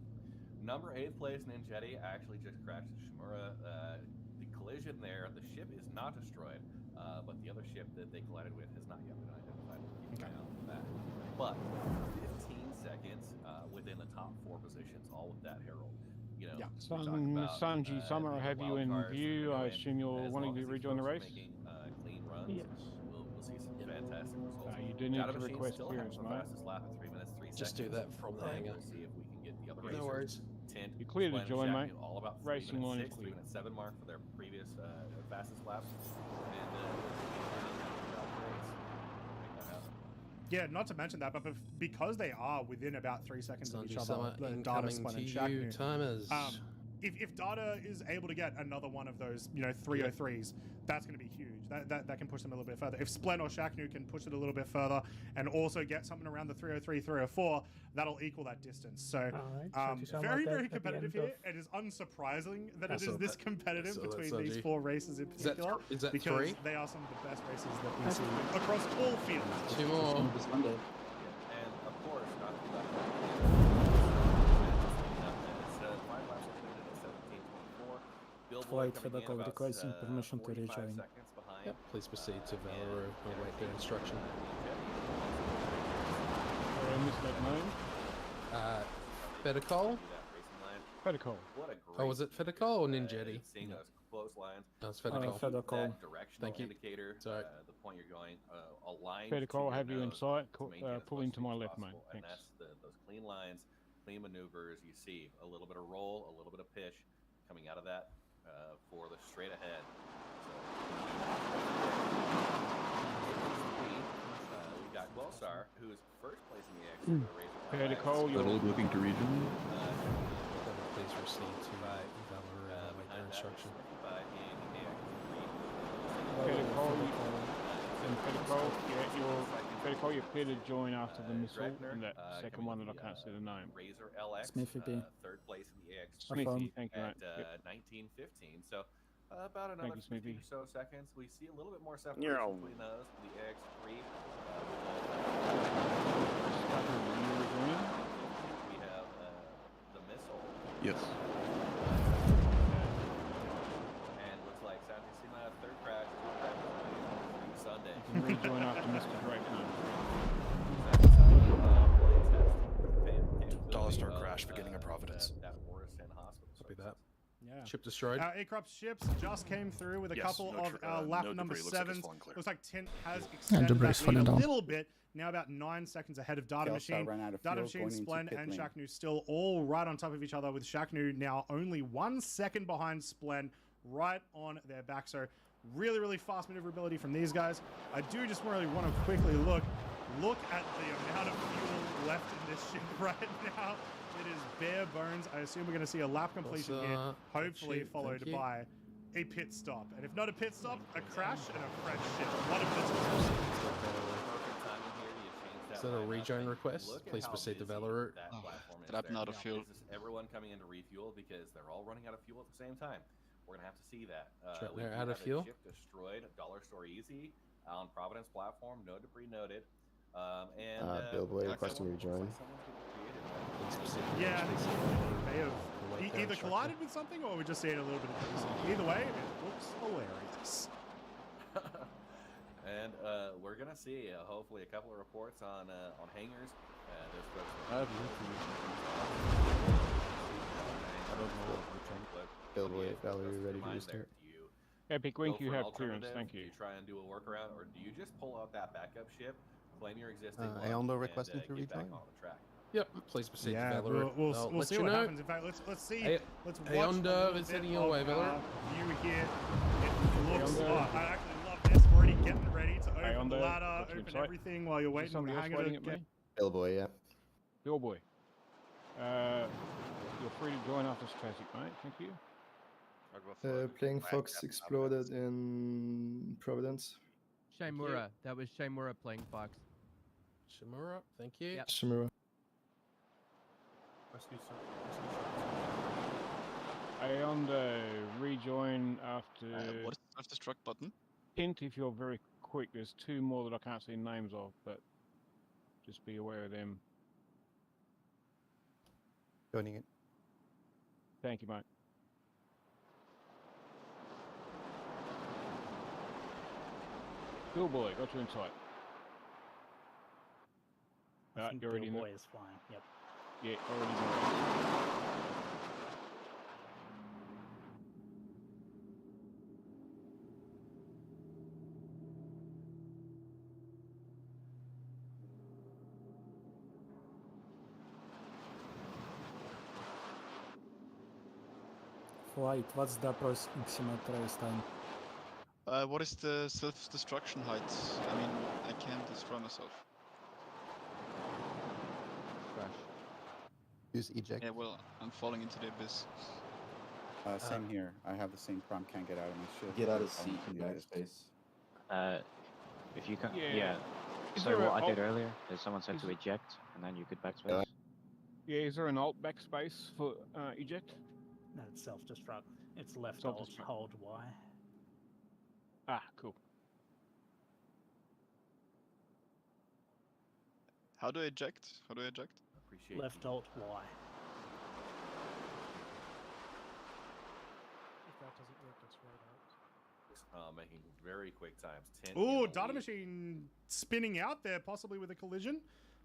Number 8th place, Ninjetti, actually just crashed the Shimura. The collision there, the ship is not destroyed, but the other ship that they collided with has not yet been identified. Keep an eye out for that. But 15 seconds within the top 4 positions, all with that Herald. Sanji, Summer, I have you in view. I assume you're wanting to rejoin the race? Making clean runs, Yes. we'll see some fantastic results. You do need Data to Machine request still clearance, has the mate. fastest lap at 3 minutes 3 seconds. Just do that from the hangar. We'll see if we can get the other No worries. Tint, You're clear to Splend, join, Shaq mate. knew all about 3 Racing line is minutes 6, 3 clear. minutes 7 mark for their previous fastest laps. And Yeah, not to mention that, but because they are within about 3 seconds of each Sanji other, Summer Data, incoming Splend, to and you, Shaknu, timers. if Data is able to get another one of those, 303s, that's going to be huge. That can push them a little bit further. If Splend or Shaknu can push it a little bit further and also get something around the 303, 304, that'll equal that distance. So very, very competitive here. It is unsurprising that it is this competitive between these 4 races in particular, is that because 3? they are some of the best races that we see across all fields. 2 more. This Monday. and of course, not to that. It's 5 laps completed at 17:24. Billboard Wait for coming the in code about, requesting permission to 45 rejoin. seconds behind. Yep, please proceed to Valero. I'll wait their instruction. Sorry, I missed that name. Fedicol? Protocol. What a great Oh, was it Fedicol or Ninjetti? seeing those close lines. No, it's Fedicol. Fedicol. That directional Thank you. indicator, Sorry. the point you're going, aligned Protocol, to have your you in nose sight? to maintain as Pull close into my as left, mate. possible. And Thanks. that's those clean lines, clean maneuvers. You see a little bit of roll, a little bit of pitch coming out of that for the straight ahead. We've got Glowstar, who is first place in the X. Protocol, you're looking to region. Please proceed to Valero. I'll wait their instruction. Protocol, you're clear to join after the missile and that second one that I can't see the name. Razor LX, Smithy B. third place in the AX Smithy, thank you, at mate. 19:15. So about another you, Smithy. 50 or so seconds. We see a little bit more separation between those. The AX3. We have the missile. Yes. And looks like Santisima third crash. Sunday. You can rejoin after Mr. Drake now. Dollar Star crash beginning of Providence. That Morrison Hospital. Copy that. Yeah. Ship destroyed. Aircraft ships just came through with a Yes, couple no of lap no number debris. Looks like it's 7s. falling clear. Looks like Tint has extended debris that falling lead a down. little bit. now about 9 seconds ahead of Data Kelstar Machine. ran out of Data fuel, Machine, going into Splen, pit and lane. Shaknu still all right on top of each other, with Shaknu now only 1 second behind Splen, right on their back. So really, really fast maneuverability from these guys. I do just really want to quickly look at the amount of fuel left in this ship right now. It is bare bones. I assume we're going to see a lap completion here, hopefully followed by a pit stop. And if not a pit stop, a crash and a fresh ship. What a pit Is that a rejoin request? Please proceed to Valor. That happened out of fuel. Is everyone coming in to refuel because they're all running out of fuel at the same time? We're gonna have to see that. They're out of fuel. Ship destroyed. Dollar Store Easy on Providence Platform. No debris noted. Billboy requesting rejoin. Yeah, may have either collided with something or we're just seeing a little bit of debris. Either way, it looks hilarious. And we're gonna see hopefully a couple of reports on hangars. There's folks. I don't know. Billboy, Valerie, ready to restart. Epic Wink, you have clearance, thank Do you. you try and do a workaround, or do you just pull out that backup ship, claim your existing Aondo requesting to get back rejoin. on the track? Yep, please proceed to Yeah, Valor. we'll see what happens. In fact, let's see. Let's watch Aondo is heading your way, Valor. View here. It looks. I actually love this. We're already getting ready to open the ladder, open everything while you're waiting. Somebody else waiting at me? Billboy, yeah. Billboy. You're free to join after this traffic, mate. Thank you. Playing Fox exploded in Providence. Shaimura. That was Shaimura playing Fox. Shimura, thank you. Yep. Shimura. Aondo, rejoin after... What is the self-destruct button? Hint if you're very quick. There's 2 more that I can't see names of, but just be aware of them. Joining it. Thank you, mate. Billboy, got you in sight. I think you're already in Billboy the... is flying. Yep. Yeah, already in the... Flight, what's the approximate race time? What is the self-destruction height? I mean, I can't destroy myself. Crash. Use eject. Yeah, well, I'm falling into the abyss. Same here. I have the same prompt. Can't get out of my ship. Get out of seat in backspace. If you can, Yeah. So what I did earlier is someone said to eject, and then you could backspace. Yeah, is there an alt backspace for eject? No, it's self-destruct. It's left Self-destruct. hold Y. Ah, cool. How do I eject? How do I eject? Appreciate Left you. alt Y. If that doesn't work, it's right out. Making very quick times. 10 Ooh, in the Data lead. Machine spinning out there, possibly with a collision.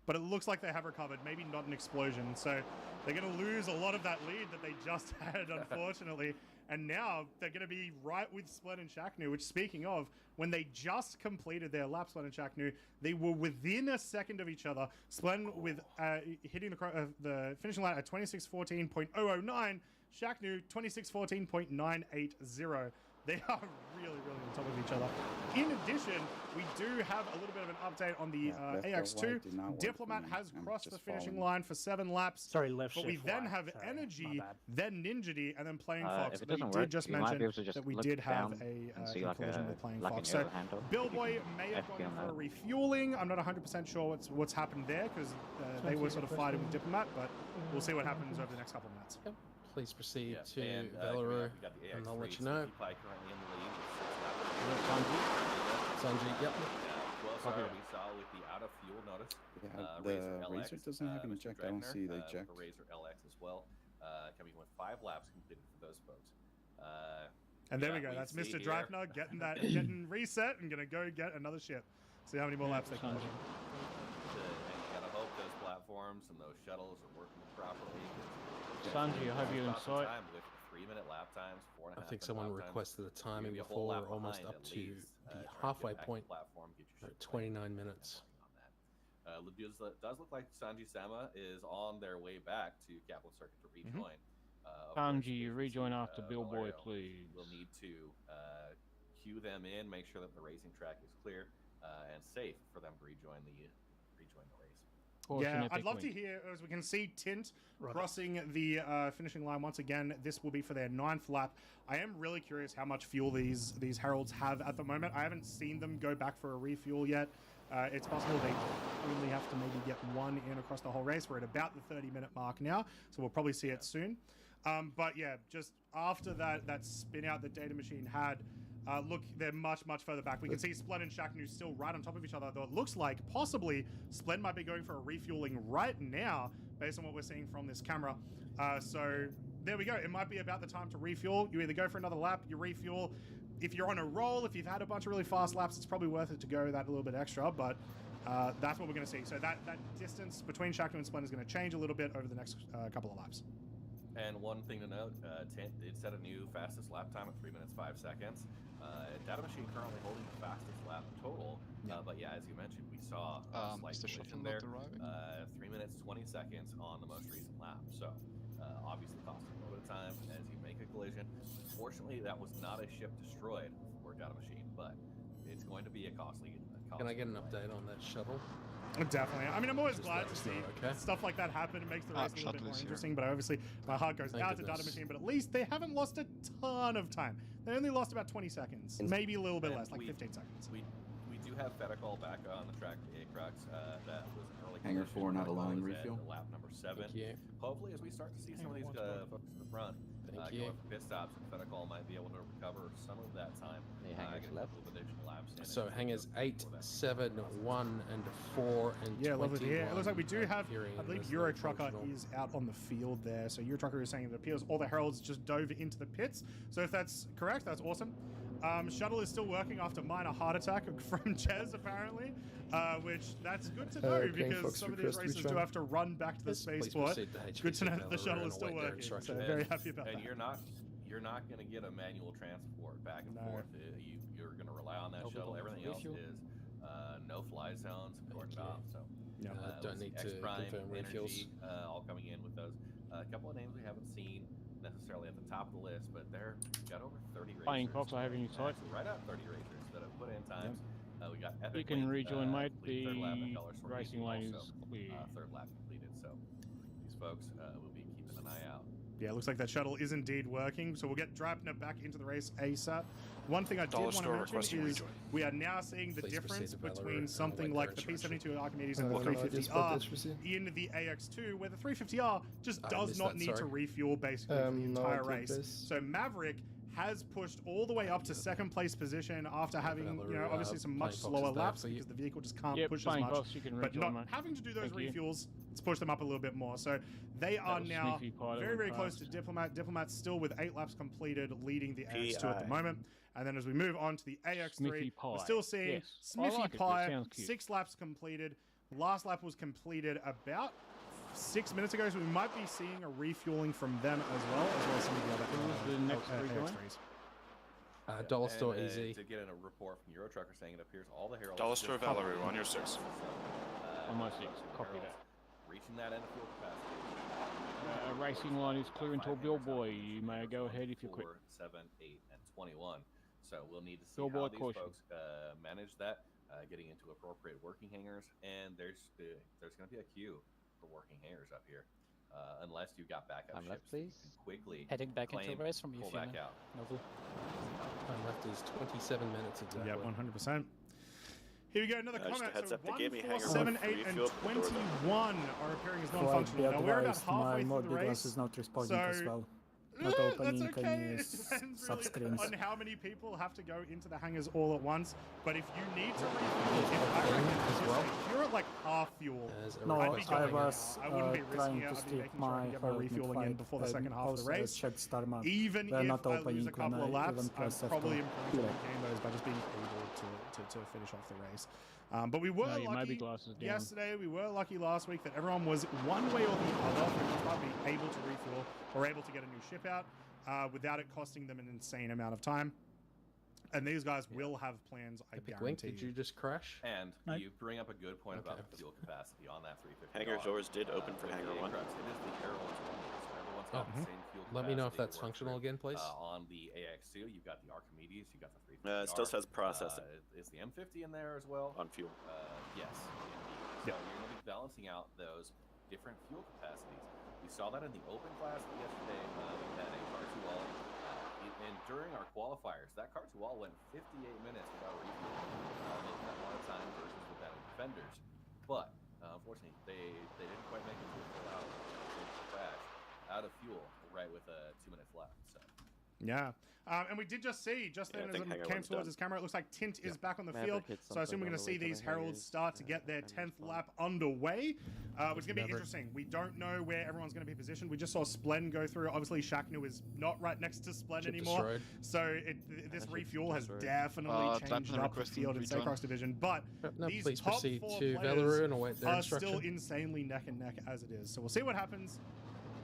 But it looks like they have recovered, maybe not an explosion. So they're going to lose a lot of that lead that they just had, unfortunately. And now they're going to be right with Splen and Shaknu, which, speaking of, when they just completed their lap, Splen and Shaknu, they were within a second of each other. Splen with hitting the finishing line at 26:14.009, Shaknu 26:14.980. They are really, really on top of each other. In addition, we do have a little bit of an update on the AX2. Diplomat has crossed the finishing line for 7 laps. Sorry, left But we shift then Y. have Sorry, Energy, my bad. then Ninjity, and then Playing Fox. If it But we doesn't did work, just you might mention be able to just that we look did have down a and see like collision a with Playing like Fox. an So arrow handle. Billboy may have FP gone on for a that. refueling. I'm not 100% sure what's happened there because they were sort of fighting with Diplomat, but we'll see what happens over the next couple of minutes. Please proceed Yeah, to and, Valor, we got the and I'll AX3 let you know. Sneaky Pie currently in the lead with 6 laps. Sanji, yep. 12 Copy star that. we saw with the out of fuel notice. Yeah, Razor the LX, Razor doesn't have an Mr. eject. I don't Dregner, see the eject. For Razor LX as well, coming with 5 laps completed for those folks. And there we yeah, go. That's see Mr. here- Dreifner getting reset and gonna go get another ship. See how many more laps they can do. And you gotta hope those platforms and those shuttles are working properly. Sanji, I have you in sight. With 3-minute lap times, 4.5 I think someone minute lap times. requested a timing You're gonna be a whole before, lap almost behind up at to least, the trying to get halfway back to point. platform, get your ship 29 minutes. on that. Does look like Sanji Sama is on their way back to Capital Circuit to rejoin. Sanji, rejoin after Billboy, please. We'll need to cue them in, make sure that the racing track is clear and safe for them to rejoin the race. Yeah, I'd love to hear, as we can see Tint crossing the finishing line once again. This will be for their 9th lap. I am really curious how much fuel these Heralds have at the moment. I haven't seen them go back for a refuel yet. It's possible they only have to maybe get one in across the whole race. We're at about the 30-minute mark now, so we'll probably see it soon. But yeah, just after that spin out that Data Machine had, look, they're much further back. We can see Splen and Shaknu still right on top of each other, though it looks like possibly Splen might be going for a refueling right now, based on what we're seeing from this camera. So there we go. It might be about the time to refuel. You either go for another lap, you refuel. If you're on a roll, if you've had a bunch of really fast laps, it's probably worth it to go that a little bit extra, but that's what we're going to see. So that distance between Shaknu and Splen is going to change a little bit over the next couple of laps. And one thing to note, Tint did set a new fastest lap time at 3 minutes 5 seconds. Data Machine currently holding the fastest lap total, but yeah, as you mentioned, we saw a slight collision there. 3 minutes 20 seconds on the most recent lap. So obviously costing a little bit of time as you make a collision. Fortunately, that was not a ship destroyed for Data Machine, but it's going to be a costly. Can I get an update on that shuttle? Definitely. I mean, I'm always glad to see stuff like that happen. It makes the race a little bit more interesting, but obviously my heart goes out to Data Machine, but at least they haven't lost a ton of time. They only lost about 20 seconds, maybe a little bit less, like 15 seconds. We do have Fetacol back on the track at Crux. That was an early Hangar 4 not allowing refuel. Lap number 7. Hopefully, as we start to see some of these folks in the front going for pit stops, Fetacol might be able to recover some of that time. Get a couple of additional laps in. So hangars 8, 7, 1, and 4, and yeah, lovely to hear. 21 It looks like we do have, I believe as Euro the Trucker functional. is out on the field there. So Euro Trucker is saying it appears all the Heralds just dove into the pits. So if that's correct, that's awesome. Shuttle is still working after minor heart attack from Ches, apparently, which that's good to know because some of these races do have to run back to the spaceport. Good to know that the shuttle is still working. So very happy about that. And you're not going to get a manual transport back and forth. You're going to rely on that shuttle. Everything else is no fly zones and cordoned off. So don't need to confirm refuels. All coming in with those. A couple of names we haven't seen necessarily at the top of the list, but they're got over 30 racers. Playing Cox, I have in your sight. Right at 30 racers that have put in times. We got Epic. You can rejoin, mate. The racing lane is clear. Third lap completed, so these folks will be keeping an eye out. Yeah, it looks like that shuttle is indeed working, so we'll get Dreipner back into the race ASAP. One thing I did want to mention is we are now seeing the difference between something like the P-72 Archimedes and the 350R in the AX2, where the 350R just does not need to refuel basically for the entire race. So Maverick has pushed all the way up to second place position after having, you know, obviously some much slower laps because the vehicle just can't push as much. But not having to do those refuels, it's pushed them up a little bit more. So they are now very close to Diplomat. Diplomat's still with 8 laps completed, leading the AX2 at the moment. And then as we move on to the AX3, we're still seeing Smithy Pie, 6 laps completed. Last lap was completed about 6 minutes ago, so we might be seeing a refueling from them as well as some of the other AX3. Dollar Store Easy. To get in a report from Euro Trucker saying it appears all the Heralds. Dollar Store Valerie, on your 6. On my 6, copy that. Reaching that end of fuel capacity. Racing line is clear until Billboy. You may go ahead if you're quick. 4, 7, 8, and 21. So we'll need to see Billboy how these folks manage that, getting into appropriate working hangars, and there's going to be a queue for working hangars up here, unless you got backup ships. Please. You can quickly heading back into the race from you. Pull back out. Time left is 27 minutes exactly. Yeah, 100%. Here we go, another comment. Heads So up, they gave me 1, 4, 7, 8, and 21 are appearing as non-functional. Now we're about halfway through the race. Is not responding as well. Not that's opening okay. any It depends subscreens. really on how many people have to go into the hangars all at once. But if you need to refuel, if you're at like half fuel, No, I'd be going I was I wouldn't be trying risking it. to I'd be skip making sure I my can get my refueling in before the second half of the race. Checked start map. Even They're if not I opening lose a couple when of I laps, even I'm press probably F1. improving the game those by just being able to finish off the race. But we were lucky yesterday. We were lucky last week that everyone was one way or the other for the most part being able to refuel or able to get a new ship out without it costing them an insane amount of time. And these guys will have plans, I Epic Wink, guarantee. did you just crash? And you bring up a good point about the fuel capacity on that 350. Hangar doors did open for Hangar 1. It is the Herald's Wonder, so everyone's got the same fuel capacity. Let me know if that's to work functional through. again, please. On the AX2, you've got the Archimedes, you've got the 350. It still says processing. Is the M50 in there as well? On fuel. Yes. So you're going to be balancing out those different fuel capacities. We saw that in the open class yesterday. We had a car to all. And during our qualifiers, that car to all went 58 minutes without refuel, making that a lot of time versus the battle defenders. But unfortunately, they didn't quite make it to a full hour. They crashed out of fuel right with 2 minutes left. So. Yeah. And we did just see, just then as it came towards his camera, it looks like Tint is back on the field. So I assume we're going to see these Heralds start to get their 10th lap underway, which is going to be interesting. We don't know where everyone's going to be positioned. We just saw Splen go through. Obviously, Shaknu is not right next to Splen anymore. Destroyed. So this refuel has definitely changed up the field in Crux division. But these please top proceed 4 to players Valeru and await their are instruction. still insanely neck and neck as it is. So we'll see what happens.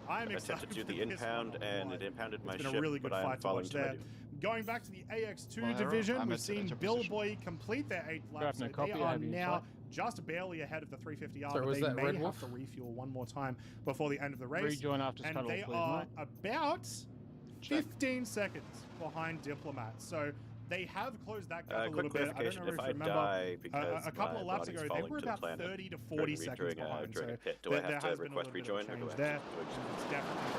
I'm excited to do for the this impound, one. and it impounded my It's ship, been a really good but I am fight to following watch to my there. doom. Going back to the AX2 division, we've seen Billboy complete their 8th lap, so they are now just barely ahead of the 350R, but they may have to refuel one more time before the end of the race. Rejoin after and Scuttle, they please, are mate. about 15 seconds behind Diplomat, so they have closed that gap a little bit. I don't know if you remember, a couple of laps ago, they were about 30 to 40 seconds behind, so do I there have has to been a request little bit of rejoin, or do I change have there. to It's definitely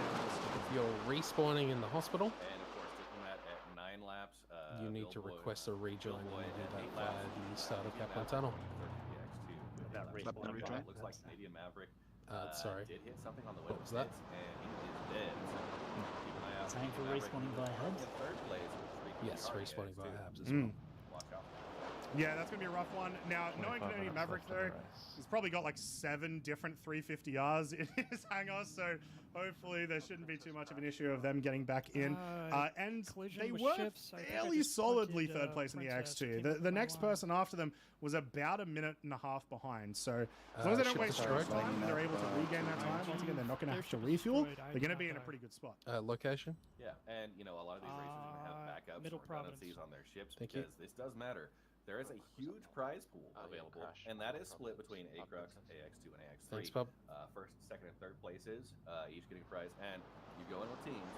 If you're respawning in the hospital, And of course, Diplomat at 9 laps. you need to request a rejoin and do that via the start of Kaplan Tunnel. Looks like Canadian Maverick sorry. did hit something on the way What was that? and he is dead. So keep an eye out. Time for respawning by Habs. Third place. Yes, respawning by Habs as well. Watch out. Yeah, that's going to be a rough one. Now, knowing Canadian Maverick, though, he's probably got like 7 different 350Rs in his hangar, so hopefully there shouldn't be too much of an issue of them getting back in. And they were fairly solidly third place in the X2. The next person after them was about a minute and a half behind, so as long as they don't waste too much time and they're able to regain that time, once again, they're not going to have to refuel. They're going to be in a pretty good spot. Location? Yeah, and you know, a lot of these races are going to have backups or redundancies on their ships because this does matter. There is a huge prize pool available, and that is split between A-Crux, AX2, and AX3. Thanks, Bob. First, second, and third places, each getting a prize, and you go in with teams.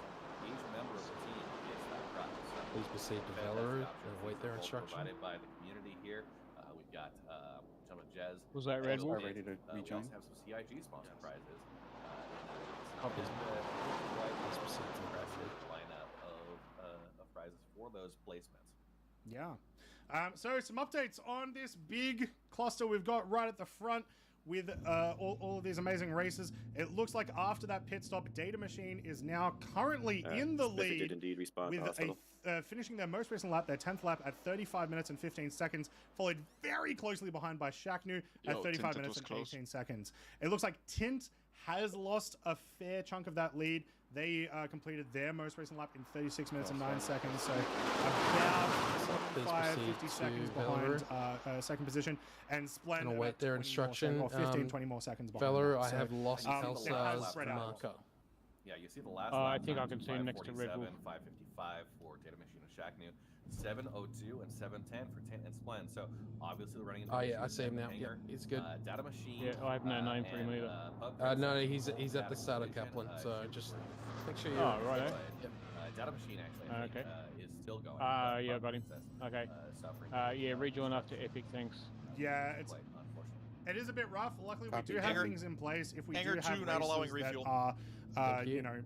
Each member of the team gets that prize. Please proceed to Valeru and await their instruction. Provided by the community here. We've got gentleman Jez. Was that Red Wolf? Ready to We rejoin? also have some CIG sponsored prizes. Copies. Please proceed to the lineup of prizes for those placements. Yeah. So some updates on this big cluster we've got right at the front with all of these amazing races. It looks like after that pit stop, Data Machine is now currently in the Spiffy lead did indeed respawn with to hospital. finishing their most recent lap, their 10th lap at 35 minutes and 15 seconds, followed very closely behind by Shaknu at 35 minutes and 18 seconds. It looks like Tint has lost a fair chunk of that lead. They completed their most recent lap in 36 minutes and 9 seconds, so about 45, 50 seconds behind second position. And Splend And await their instruction. 15, 20 more seconds behind. Valeru, that. I have lost Elsa's spread out. marker. Yeah, you see the last I lap think I time can was see him next to Red Wolf. 5:55 for Data Machine and Shaknu, 7:02 and 7:10 for Tint and Splend. So obviously they're running into I see him now. Yeah, he's good. Data Machine. Yeah, I have no name for him either. No, he's at the start of Kaplan, so just make sure you're... Oh, right. Yep. Data Machine actually is still going. Yeah, got him. Okay. Yeah, rejoin after Epic, thanks. Yeah, it is a bit rough. Luckily, we do have things in place. If we do have races not allowing that refuel. are, you know,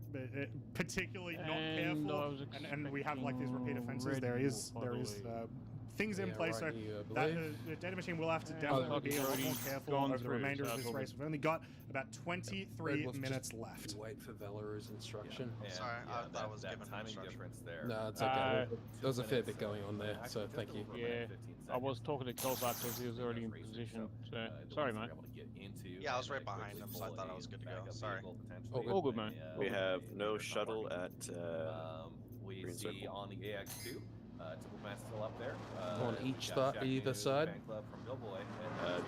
particularly not careful, and we have like these repeat offenses, there is things in place. So that the Data Machine will have to definitely be a lot more careful over the remainder of this race. We've only got about 23 minutes left. Wait for Valeru's instruction. Sorry, I thought I was given timing instruction. difference there. No, it's okay. There was a fair bit going on there, so thank you. Yeah, I was talking to Kelbart because he was already in position. So sorry, mate. Yeah, I was right behind him, so I thought I was good to go. Sorry. All good, man. We have no shuttle at We Green see Circle. on the AX2, Diplomat's still up there. On either side. Fan Club from Billboy.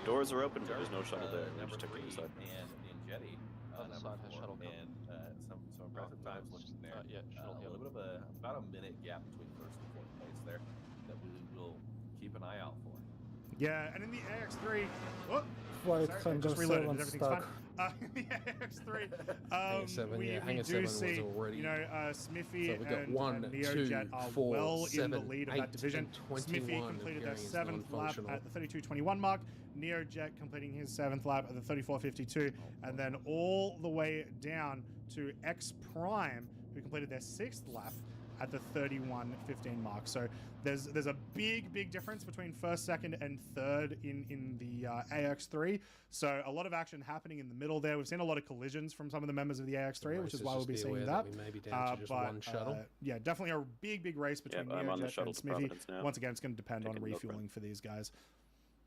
Doors are open, but there's no shuttle there. We just took it inside. And Ninjetti, number 4, and some impressive times looking there. A little bit of about a minute gap between first and fourth place there. That we will keep an eye out for. Yeah, and in the AX3, oh, Flight sorry, Hangar just reloaded. 7 Everything's stuck. fine. The AX3, 7, we Hangar do 7 see, was already. you know, Smithy So we got and 1, Neojet 2, are 4, well 7, in the lead of 8, that division. and Smithy 21 completed their appearing as 7th lap non-functional. at the 32.21 mark. Neojet completing his 7th lap at the 34.52, and then all the way down to X Prime, who completed their 6th lap at the 31.15 mark. So there's a big difference between 1st, 2nd, and 3rd in the AX3. So a lot of action happening in the middle there. We've seen a lot of collisions from some of the members of the AX3, which is why we'll be seeing that. We may be down to just one shuttle. Yeah, definitely a big race between I'm on the Neojet shuttle and to Smithy. Providence now. Once again, it's going to depend on Taking a look refueling for these guys.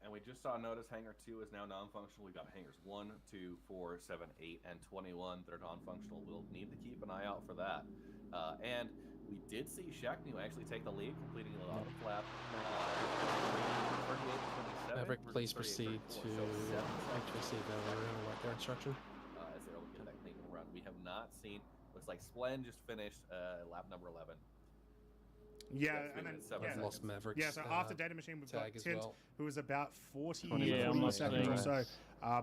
And we just saw notice Hangar 2 is now non-functional. We've got Hangars 1, 2, 4, 7, 8, and 21 that are non-functional. We'll need to keep an eye out for that. And we did see Shacknew actually take the lead, completing a lot of lap. 38-27. Maverick, please proceed to actually see the like their instruction. As they're looking at that clean run. We have not seen, looks like Splen just finished lap number 11. Yeah, and then I've lost Maverick. Yeah, so after Data Machine, we've got Tint, well. who is about 40 Yeah, seconds or so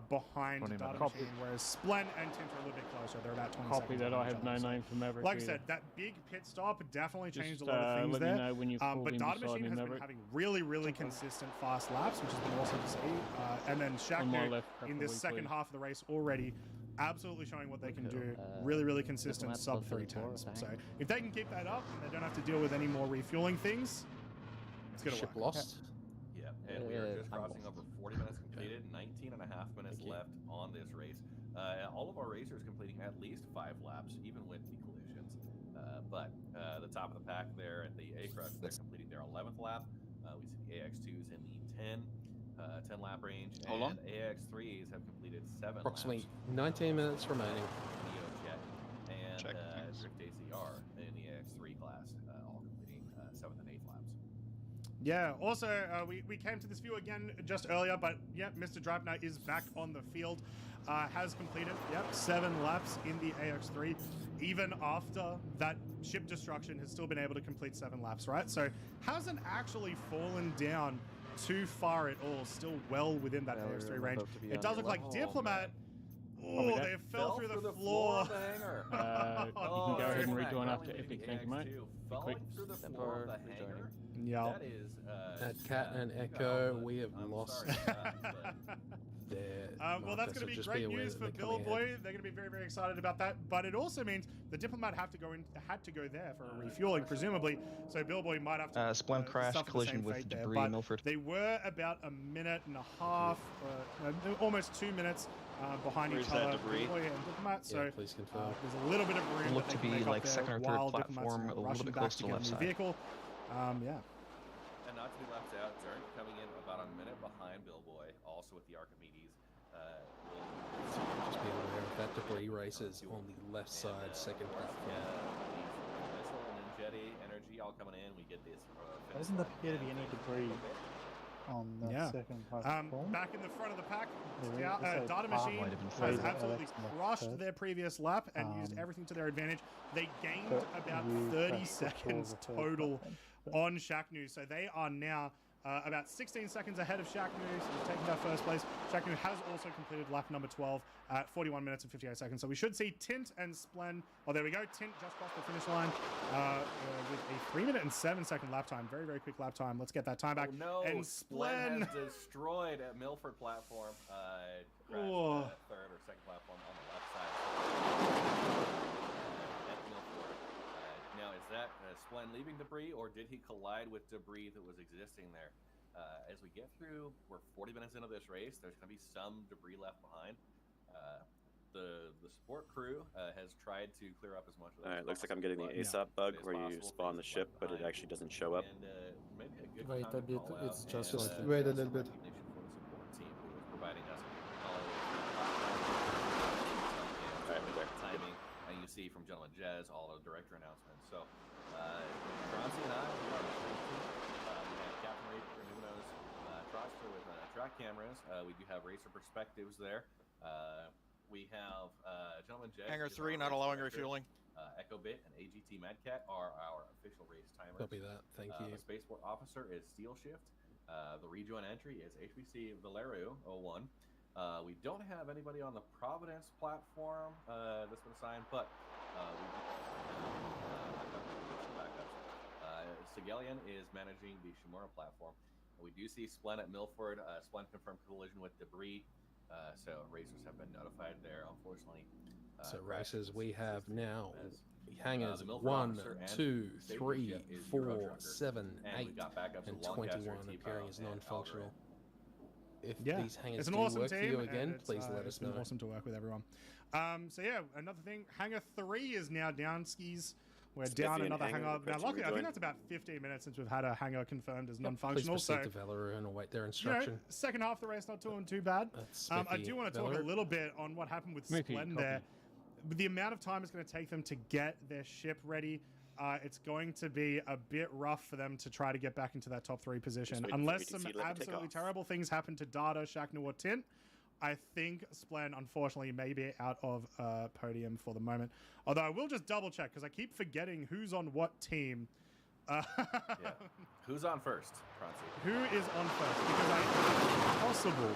behind 20 Data minutes. Machine, whereas Splen and Tint are a little bit closer. They're about 20 Copy seconds. that. I behind have each no other. name for Maverick. Like I either. said, that big pit stop definitely changed Just, a lot of things let there. me know when you've But pulled in Data beside Machine me, has been Maverick. having really consistent fast laps, which has been awesome to see. And then On my Shacknew left, in this preferably, second please. half of the race already absolutely showing what they can do. Really consistent sub 3 times. So if they can keep that up and they don't have to deal with any more refueling things, it's going to Ship work. lost. Yeah, and we are just crossing over 40 minutes completed, 19 and a half minutes left on this race. All of our racers completing at least 5 laps, even with the collisions. But the top of the pack there at the A-Crux, they're completing their 11th lap. We see the AX2s in the 10 lap range. Hold on. And AX3s have completed 7 Approximately laps. 19 minutes remaining. Neojet and Check. Drift ACR in the AX3 class, all completing 7th and 8th laps. Yeah, also, we came to this view again just earlier, but yeah, Mr. Dreipner is back on the field. Has completed, 7 laps in the AX3. Even after that ship destruction, has still been able to complete 7 laps, right? So hasn't actually fallen down too far at all, still well within that AX3 range. It does look like Diplomat. Oh, they fell through the floor. Of the hangar. You can go ahead and rejoin after Epic. Thank you, mate. Falling through the floor of the hangar. Yeah. That is. At Cat and Echo, we have lost their. Well, that's going to be great news for Billboy. They're going to be very excited about that. But it also means the Diplomat had to go there for a refueling, presumably. So Billboy might have to. Splem crash, suffer the collision same with fate debris, there. But Milford. they were about a minute and a half, almost 2 minutes behind Where's each that other. debris? Billboy and Diplomat. So please confirm. there's a little bit of room. Look that to they can be make like up second there or third while Diplomat's platform, a little rushing bit back close to to the get a left new side. vehicle. Yeah. And not to be left out, Zerk coming in about a minute behind Billboy, also with the Archimedes. So just be aware of that debris races on the left side, second platform. Missile and Jetty energy all coming in. We get this. Doesn't appear to be any debris on the second platform. Back in the front of the pack, Yeah, Data Machine has absolutely crushed their previous lap and used everything to their advantage. They gained about 30 seconds total on Shacknew, so they are now about 16 seconds ahead of Shacknew, so he's taking that first place. Shacknew has also completed lap number 12 at 41 minutes and 58 seconds. So we should see Tint and Splen. Oh, there we go. Tint just crossed the finish line with a 3 minute and 7 second lap time. Very quick lap time. Let's get that time back. Oh, no. And Splen has destroyed at Milford platform. Crashed third or second platform on the left side. At Milford. Now, is that Splen leaving debris, or did he collide with debris that was existing there? As we get through, we're 40 minutes into this race. There's going to be some debris left behind. The support crew has tried to clear up as much of that. Alright, looks like I'm getting the ASAP bug where you spawn the ship, but it actually doesn't show up. And maybe a good Wait time a bit, to call it's out just and, like wait a little bit. recognition for the support team who is providing us all timing, and you see from Gentleman Jez all the director announcements. So, Troncy and I, we are the same team. We have Captain Raper and Nuno's Troster with track cameras. We do have racer perspectives there. We have Gentleman Jez. Hangar is 3 our not race allowing director. refueling. Echo Bit and AGT Madcat are our official race timers. Copy that. Thank you. The Spaceport Officer is Steel Shift. The rejoin entry is HBC Valerio 01. We don't have anybody on the Providence platform that's been assigned, but we do Sigelian is managing the Shimura platform. We do see Splen at Milford. Splen confirmed collision with debris, so racers have been notified there, unfortunately. So racers we have now hangers 1, 2, 3, 4, 7, 8, and 21 appearing as non-functional. If these hangers it's an do awesome work team, for you again, please let us it's been know. awesome to work with everyone. So yeah, another thing, hangar 3 is now down skis. We're down another hangar. Now, luckily, I think that's about 15 minutes since we've had a hangar confirmed as non-functional. Please proceed to Valor and await their you know, instruction. second half of the race not doing too bad. I do want to talk a little bit on what happened with Splen there. The amount of time it's going to take them to get their ship ready, it's going to be a bit rough for them to try to get back into that top 3 position. Unless some absolutely terrible things happen to Data, Shaknu, or Tint, I think Splen, unfortunately, may be out of podium for the moment. Although I will just double check because I keep forgetting who's on what team. Yeah. Who's on first, Pronsi? Who is on first? Because it's possible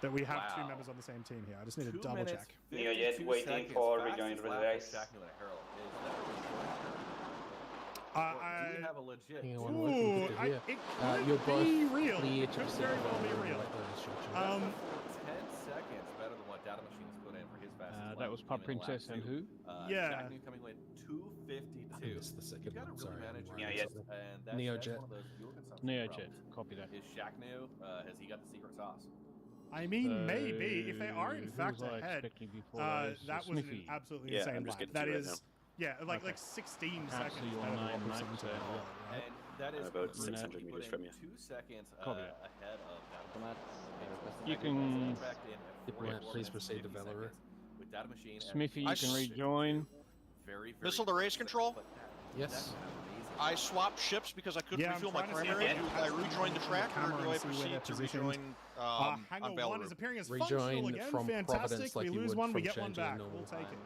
that we have 2 members on the same team here. I just need to double check. Neojet waiting for rejoin the race. Do we have a legit? You're both real. clear It to could proceed very to well be Valor real. and await their instruction. 10 seconds better than what Data Machines put in for his fastest. That was Pub Princess and who? Yeah. Shaknu coming with 252. I missed the second one. Sorry. Neojet. Neojet. Copy that. Is Shaknu? Has he got the secret sauce? I mean, maybe if they are in fact ahead. That was an absolutely insane lap. That is. Yeah, like 16 seconds better than what we've seen. And that is about 600 meters from you. 2 seconds Copy ahead of You can. Diplomat, please proceed to Valor. With Data Machine. Smithy, you can rejoin. Missile to race control. Yes. I swapped ships because I couldn't refuel my primary. I rejoined the track, or do I proceed to rejoin on Hangar Valor? 1 is appearing as Rejoin functional again. from Fantastic. Providence like we you lose would one, we from get one Shenzhen back. normal We'll take it.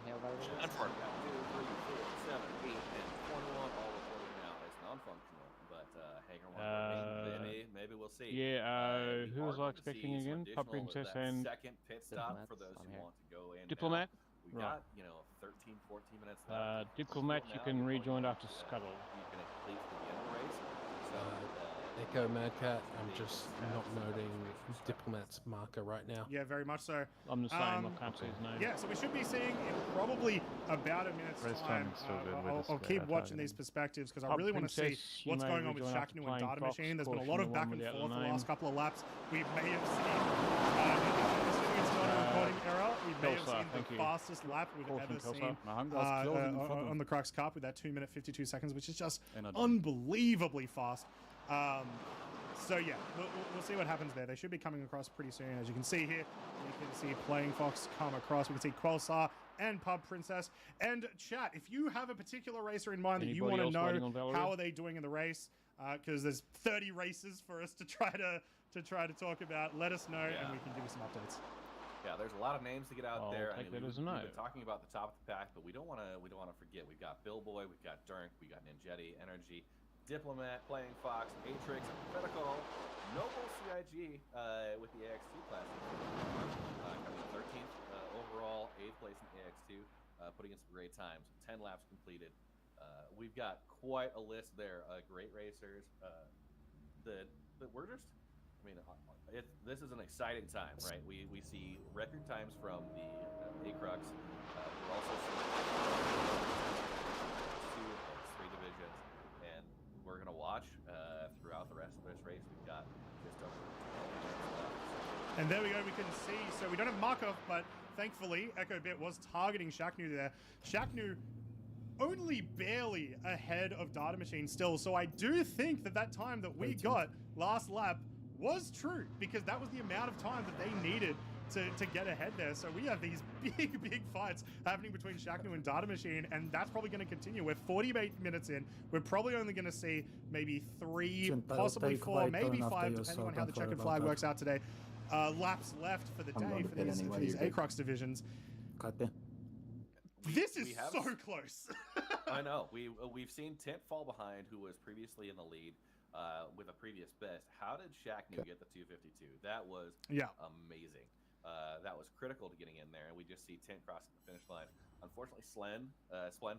And for 2, 3, 4, 7, 8, and 21 all reported now as non-functional. But Hangar 1, maybe we'll see. Yeah, who was I expecting again? Pub Princess and second pit stop for those who want to go in. Diplomat. We got 13, 14 minutes left. Diplomat, you can rejoin after Scuttle. You can complete to the end of the race. So, Echo Madcat, I'm just not noting Diplomat's marker right now. Yeah, very much so. I'm the same, I can't see his name. Yeah, so we should be seeing in probably about a minute's time. I'll keep watching these perspectives because I really want to see what's going on with Shaknu and Data Machine. There's been a lot of back and forth the last couple of laps. We may have seen, it's not a recording error, we may have seen the fastest lap we've ever seen on the Crux Cup with that 2 minute 52 seconds, which is just unbelievably fast. So yeah, we'll see what happens there. They should be coming across pretty soon. As you can see here, you can see Playing Fox come across. We can see Quelsar and Pub Princess. And chat, if you have a particular racer in mind that you want to know how are they doing in the race, because there's 30 races for us to try to talk about, let us know and we can give you some updates. Yeah, there's a lot of names to get out there. Take I mean, that as a we've no. been talking about the top of the pack, but we don't want to forget. We've got Billboy, we've got Durnk, we got Ninjetti, Energy, Diplomat, Playing Fox, Atrix, Critical, Noble CIG with the AX2 class. Coming 13th overall, 8th place in AX2, putting in some great times. 10 laps completed. We've got quite a list there. Great racers. That we're just. I mean, this is an exciting time, right? We see record times from the Crux. We're also seeing 2 3 divisions, and we're gonna watch throughout the rest of this race. We've got just over 10 minutes left. And there we go. We can see. So we don't have Markov, but thankfully, Echo Bit was targeting Shaknu there. Shaknu only barely ahead of Data Machine still. So I do think that time that we got last lap was true, because that was the amount of time that they needed to get ahead there. So we have these big fights happening between Shaknu and Data Machine, and that's probably going to continue. We're 48 minutes in. We're probably only going to see maybe 3, possibly 4, maybe 5, depending on how the checkered flag works out today. Laps left for the day for these Acrux divisions. This is so close. I know. We've seen Tint fall behind, who was previously in the lead with a previous best. How did Shaq New get the 252? That was amazing. That was critical to getting in there, and we just see Tint crossing the finish line. Unfortunately, Splen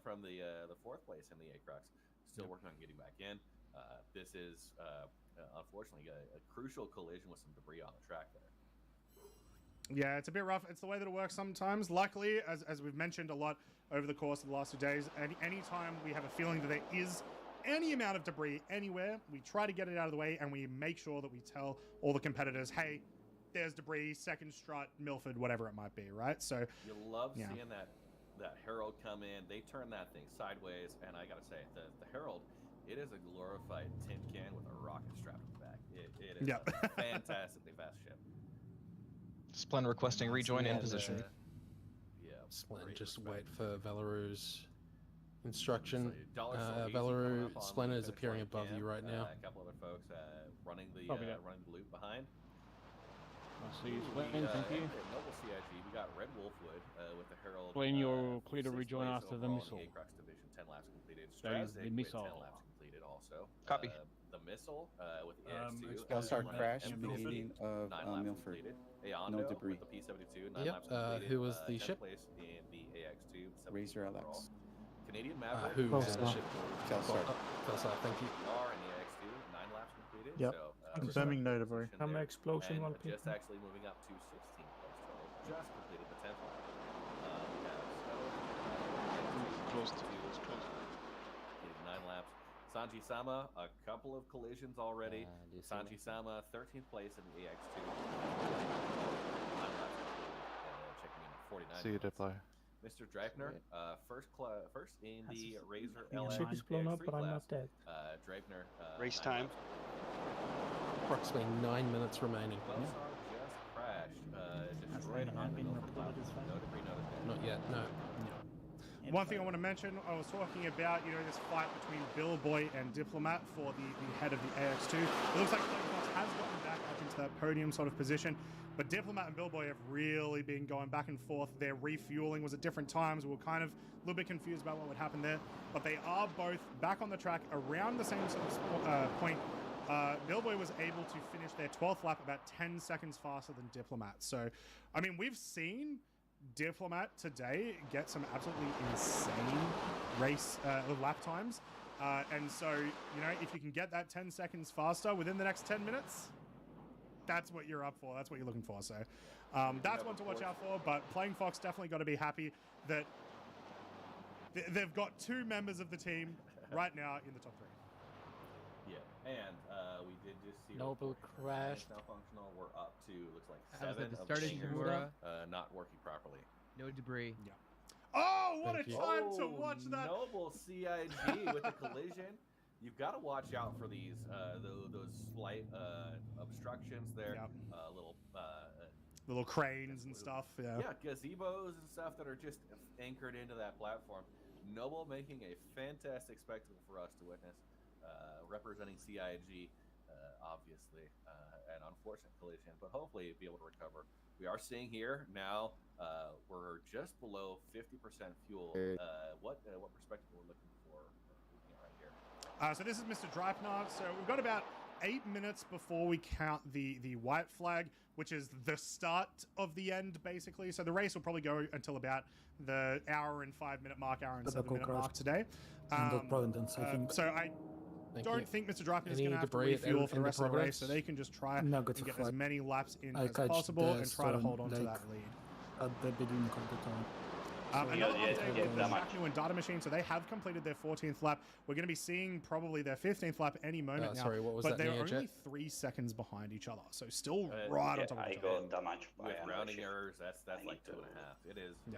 from the fourth place in the A Crux, still working on getting back in. This is unfortunately a crucial collision with some debris on the track there. Yeah, it's a bit rough. It's the way that it works sometimes. Luckily, as we've mentioned a lot over the course of the last 2 days, anytime we have a feeling that there is any amount of debris anywhere, we try to get it out of the way, and we make sure that we tell all the competitors, hey, there's debris, second strut, Milford, whatever it might be, right? So you love seeing that Herald come in. They turn that thing sideways, and I gotta say, the Herald, it is a glorified tin can with a rocket strapped to the back. It is a fantastically fast ship. Splen requesting rejoin in position. Splen, just wait for Velaru's instruction. Velaru, Splen is appearing above you right now. A couple other folks running the loop behind. I see Splen, thank you. Noble CIG, we got Red Wolfwood with the Herald. Splen, you're clear to rejoin after the missile. Crux division, 10 laps completed. The missile. 10 laps completed also. Copy. The missile with the AX2. Spellstar crash, beginning of Milford. No debris. With the P72, 9 Yep. laps completed. Who was the ship? Place in the AX2. Razor LX. Canadian Maverick. Who was the ship? Kelsar. Kelsar, thank you. Are in the AX2, 9 laps completed. Yep. So, Confirming no debris. Hammer explosion while people. Just actually moving up to 16 place total. Just completed the 10th lap. Close to you. It's close. 9 laps. Sanji Sama, a couple of collisions already. Sanji Sama, 13th place in the AX2. 9 laps completed. Checking in at 49. See you, Deploy. Mr. Dreipner, first in the Razor The LX. ship is blown up, but I'm not dead. Dreipner. Race time. Approximately 9 minutes remaining. Belsar just crashed. Destroyed on the Milford Cloud. No debris noted there. Not yet, no. One thing I want to mention, I was talking about, this fight between Billboy and Diplomat for the head of the AX2. It looks like Fox has gotten back up into that podium sort of position, but Diplomat and Billboy have really been going back and forth. Their refueling was at different times. We were kind of a little bit confused about what would happen there, but they are both back on the track around the same sort of point. Billboy was able to finish their 12th lap about 10 seconds faster than Diplomat. So, I mean, we've seen Diplomat today get some absolutely insane race lap times. And so, if you can get that 10 seconds faster within the next 10 minutes, that's what you're up for. That's what you're looking for. So that's one to watch out for. But Playing Fox definitely got to be happy that they've got 2 members of the team right now in the top 3. Yeah, and we did just see Noble crash. Now functional. We're up to looks like That was 7 at the of start of hangers Shimura. not working properly. No debris. Yeah. Oh, what Thank a you. time to watch that! Noble CIG with the collision. You've got to watch out for these those slight obstructions there. Yep. Little cranes and stuff. Yeah. Yeah, gazebos and stuff that are just anchored into that platform. Noble making a fantastic spectacle for us to witness. Representing CIG, obviously, an unfortunate collision, but hopefully be able to recover. We are seeing here now we're just below 50% fuel. What perspective we're looking for right here? So this is Mr. Dreipner. So we've got about 8 minutes before we count the white flag, which is the start of the end, basically. So the race will probably go until about the hour and 5 minute mark, hour and 7 minute mark today. Providence, I think. So I don't think Mr. Droppin is going to have to debris refuel for the rest of the race, Providence? so they can just try and to get flag. as many laps in I as catch possible the and try to hold on to storm, that lead. At the beginning of the time. Another update with the Shacknew and Data Machine, so they have completed their 14th lap. We're going to be seeing probably their 15th lap any moment now. Sorry, what was but that, they're Neojet? only 3 seconds behind each other, so still right on top of each other. got damaged by With an rounding ocean. errors, that's like 2.5. It is a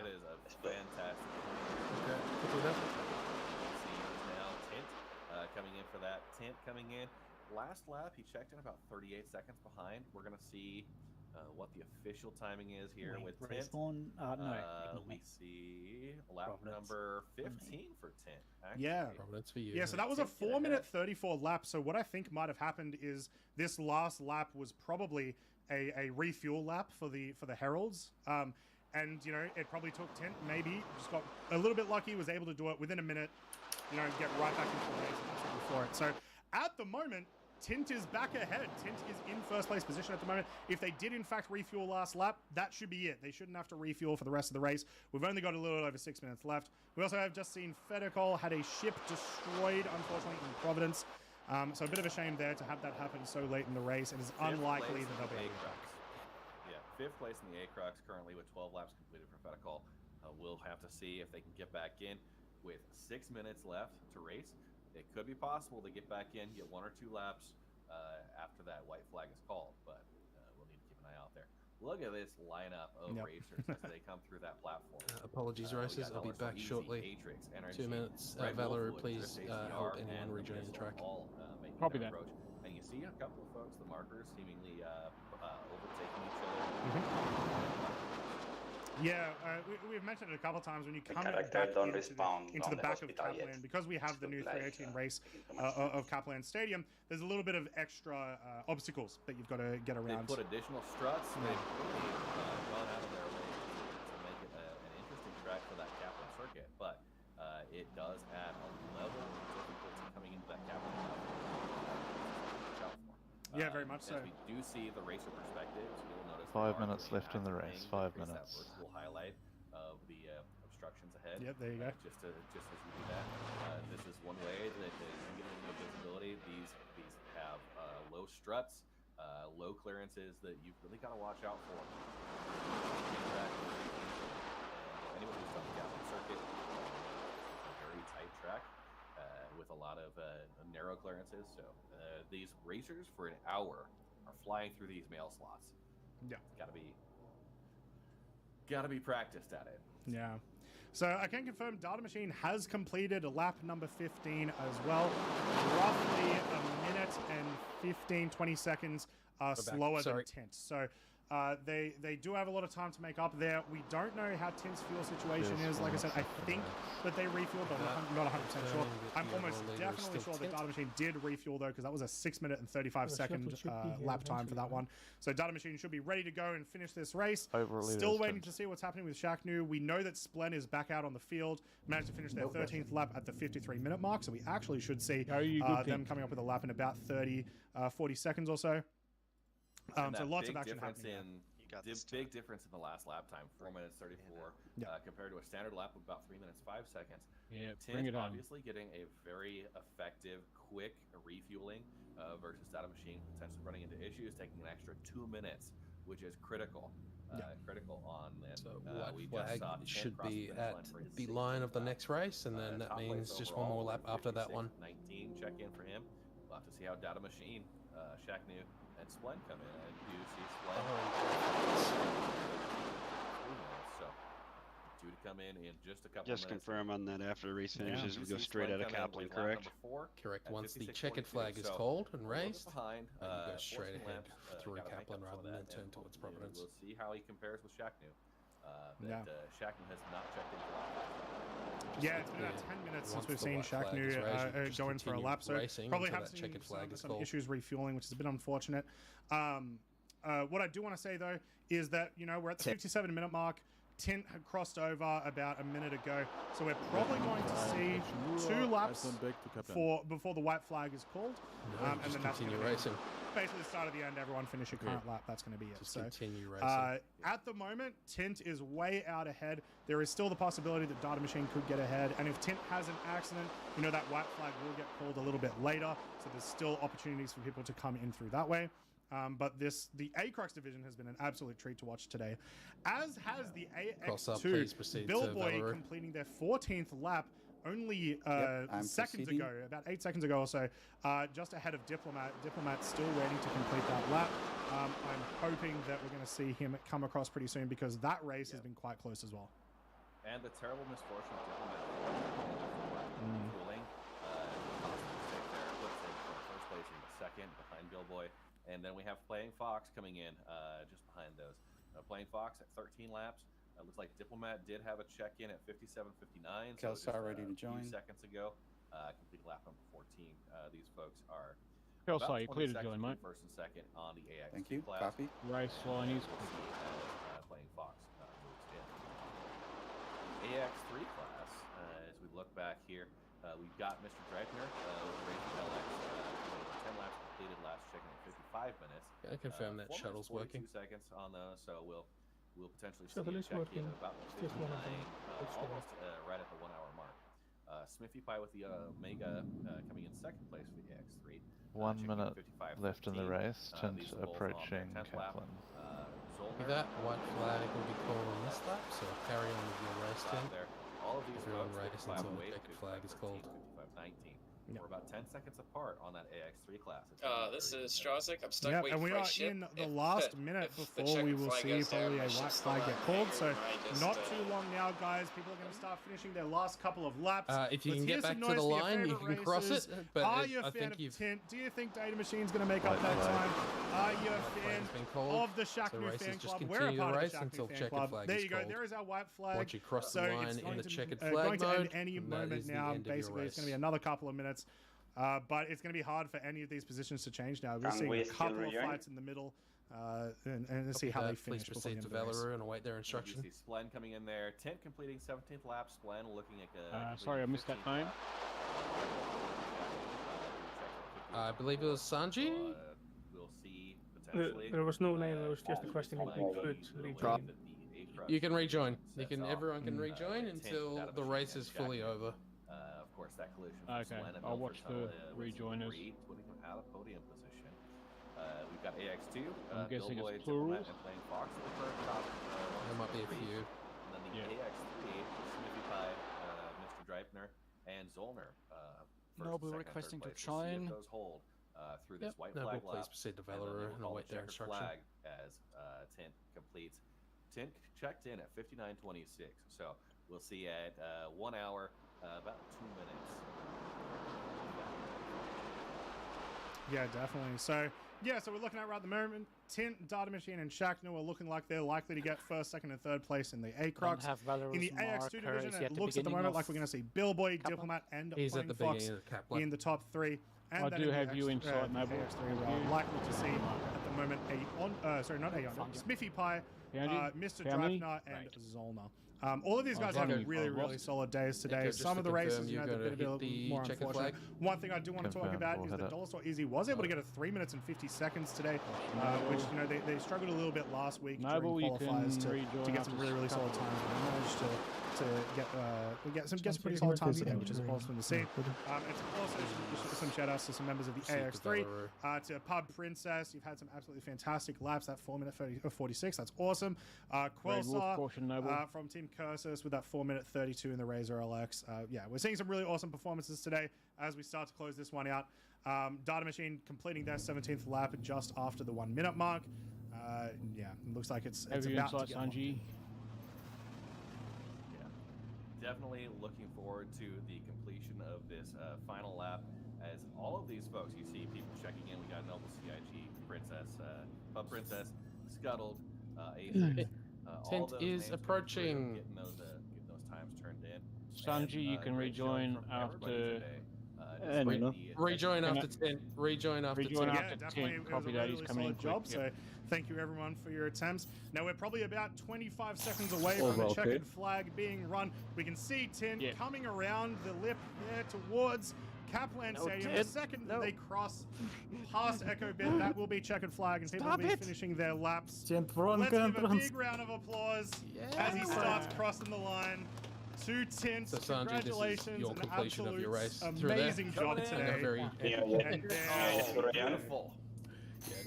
fantastic. Okay, copy that. See now Tint coming in for that. Tint coming in. Last lap, he checked in about 38 seconds behind. We're going to see what the official timing is here with Tint. We see lap number 15 for Tint. Actually. Yeah. Providence for you. Yeah, so that was a 4-minute 34 lap. So what I think might have happened is this last lap was probably a refuel lap for the Heralds. And, you know, it probably took Tint, maybe, just got a little bit lucky, was able to do it within a minute, you know, get right back into the race and absolutely for it. So, at the moment, Tint is back ahead. Tint is in first place position at the moment. If they did, in fact, refuel last lap, that should be it. They shouldn't have to refuel for the rest of the race. We've only got a little over 6 minutes left. We also have just seen Fedicol had a ship destroyed, unfortunately, in Providence. So a bit of a shame there to have that happen so late in the race. It is unlikely that they'll be able to. Yeah, 5th place in the A-Crux currently with 12 laps completed for Fedicol. We'll have to see if they can get back in with 6 minutes left to race. It could be possible to get back in, get 1 or 2 laps after that white flag is called, but we'll need to keep an eye out there. Look at this lineup of racers as they come through that platform. Apologies, racers. I'll be back shortly. 2 minutes. Valerie, please help anyone rejoin the track. Copy that. And you see a couple of folks, the markers, seemingly overtaking each other. Yeah, we've mentioned it a couple of times when you come back into the back of Kaplan, because we have the new 318 race of Kaplan Stadium, there's a little bit of extra obstacles that you've got to get around. They put additional struts. They've really gone out of their way to make it an interesting track for that Kaplan circuit, but it does add a level of difficulty coming into that Kaplan platform. Yeah, very much so. As we do see the racer perspectives, you'll notice 5 minutes left in the race. 5 minutes. That virtual highlight of the obstructions ahead. Yep, there you go. Just as we do that, this is one way that they can get a little bit of visibility. These have low struts, low clearances that you've really got to watch out for. Anyone who's done the Kaplan circuit, a very tight track with a lot of narrow clearances. So these racers for an hour are flying through these mail slots. Yeah, gotta be practiced at it. Yeah. So I can confirm Data Machine has completed lap number 15 as well. Roughly a minute and 20 seconds slower than Tint. So they do have a lot of time to make up there. We don't know how Tint's fuel situation is. Like I said, I think that they refueled, but I'm not 100% sure. I'm almost definitely sure that Data Machine did refuel, though, because that was a 6 minute and 35-second lap time for that one. So Data Machine should be ready to go and finish this race. Still waiting to see what's happening with Shaknu. We know that Splen is back out on the field. Managed to finish their 13th lap at the 53-minute mark, so we actually should see them coming up with a lap in about 40 seconds or so. So lots of action happening. Big difference in the last lap time, 4 minutes 34, compared to a standard lap of about 3 minutes 5 seconds. Yeah, bring it on. Obviously getting a very effective, quick refueling versus Data Machine potentially running into issues, taking an extra 2 minutes, which is critical. Critical on this. So white flag should be at the line of the next race, and then that means just one more lap after that one. 19 check in for him. We'll have to see how Data Machine, Shaknu, and Splen come in. I do see Splen. So, due to come in just a couple minutes. Just confirm on that after the race finishes, we go straight out of Kaplan, correct? Correct. Once the checkered flag is called and raised, then you go straight ahead through Kaplan rather than turn towards Providence. We'll see how he compares with Shaknu. Shaknu has not checked in for Yeah, it's been about 10 minutes since we've seen Shaknu go in for a lap, so probably have seen some issues refueling, which is a bit unfortunate. What I do want to say, though, is that, you know, we're at the 57-minute mark. Tint had crossed over about a minute ago, so we're probably going to see 2 laps before the white flag is called, and then that's going to be basically the start of the end. Everyone finish your current lap. That's going to be it. Just continue racing. At the moment, Tint is way out ahead. There is still the possibility that Data Machine could get ahead, and if Tint has an accident, you know, that white flag will get called a little bit later, so there's still opportunities for people to come in through that way. But the A-Crux division has been an absolute treat to watch today, as has the AX2 Billboy completing their 14th lap only seconds ago, about 8 seconds ago or so, just ahead of Diplomat. Diplomat still waiting to complete that lap. I'm hoping that we're going to see him come across pretty soon, because that race has been quite close as well. And the terrible misfortune of Diplomat cooling caused a mistake there, puts him in first place in the second behind Billboy. And then we have Playing Fox coming in just behind those. Playing Fox at 13 laps. Looks like Diplomat did have a check-in at 57:59. Kelsar ready to join. A few seconds ago. Complete lap number 14. These folks are Kelsar, you clear to join, mate. First and second on the AX. Thank you. Class. Copy. Race line is Playing Fox moves in. AX3 class, as we look back here, we've got Mr. Dreitner with Ranger LX, 10 laps completed, last checking at 55 minutes. I confirm that 4 shuttle's minutes, 42 working. seconds on those, so we'll potentially see Shuttle a is check working. in at about the Just one of 59, them. almost right at the 1 hour mark. Smithy Pie with the Omega coming in second place for the AX3. 1 minute left in the race. Tint These are both on approaching their 10th lap. Kaplan. That white flag will be called on this lap, so carry on with your race team. All of these Everyone folks race will until the wait checkered flag is called. 55-19. We're about 10 seconds apart on that AX3 class. This is Strozek. I'm stuck Yep, waiting and we for a are ship. in the last minute before we will see probably a white flag get called. So not too long now, guys. People are going to start finishing their last couple of laps. If you can get back to the line, you can cross it. But are you a I fan think of you've... Tint? Do you think Data Machine's going to make up that time? Are you a fan of the Shacknoo fan club? We're a part of the Shacknoo fan club. There you go. There is our white flag. Once you cross the line in the checkered flag going to end mode, any moment now. Basically, it's going to be another couple of minutes. But it's going to be hard for any of these positions to change now. We're seeing a couple of fights in the middle, and see how they finish. Please proceed to Valorou and await their instruction. You see Splen coming in there. Tint completing 17th lap. Splen looking at sorry, I missed that time. I believe it was Sanji. We'll see potentially. There was no name. It was just a question if we could rejoin. You can rejoin. Everyone can rejoin until the race is fully over. Of course, that collision. Okay, I'll watch the rejoiners. Putting them out of podium position. We've got AX2. I'm guessing Billboy, it's plurals. and playing Fox at the current top. There might be a few. And then the AX3, Smithy Pie, Mr. Dreipner, and Zollner. Noble requesting to join. Those hold through this white flag Noble, please lap. proceed to Valorou and await their instruction. Flag as Tint completes. Tint checked in at 59:26. So we'll see at 1 hour, about 2 minutes. Yeah, definitely. So we're looking at right at the moment. Tint, Data Machine, and Shacknoo are looking like they're likely to get first, second, and third place in the A Crux. In the AX2 division, it looks at the moment like we're going to see Billboy, Diplomat, and Flying Fox in the top three. And I do have you inside, Noble. We're likely to see at the moment Smithy Pie, Mr. Dreipner, and Zollner. All of these guys have really solid days today. Some of the races, they've been a bit more unfortunate. One thing I do want to talk about is that Dollar Store Easy was able to get a 3 minutes and 50 seconds today, which they struggled a little bit last week during qualifiers to get some really solid times. But they managed to get some pretty solid times today, which is awesome to see. It's also some shout outs to some members of the AX3, to Pub Princess. You've had some absolutely fantastic laps. That 4 minute 46, that's awesome. Quelsar from Team Cursus with that 4 minute 32 in the Razor LX. We're seeing some really awesome performances today as we start to close this one out. Data Machine completing their 17th lap just after the 1 minute mark. It looks like it's about to get Sanji. Definitely looking forward to the completion of this final lap. As all of these folks, you see people checking in. We got Noble CIG, Princess, Pub Princess, Scuttled, Ace. Tint is approaching. Getting those times turned in. Sanji, you can rejoin after. Rejoin after Tint. Rejoin after Tint. Definitely. Copy that. He's coming in job. So thank you everyone for your attempts. Now we're probably about 25 seconds away from the checkered flag being run. We can see Tint coming around the lip there towards Kaplan Stadium. The second they cross past Echo Bit, that will be checkered flag, and people will be finishing their laps. Let's give a big round of applause as he starts crossing the line. To Tint, so Sanji, congratulations, this is your completion of your race. Amazing job today. Beautiful.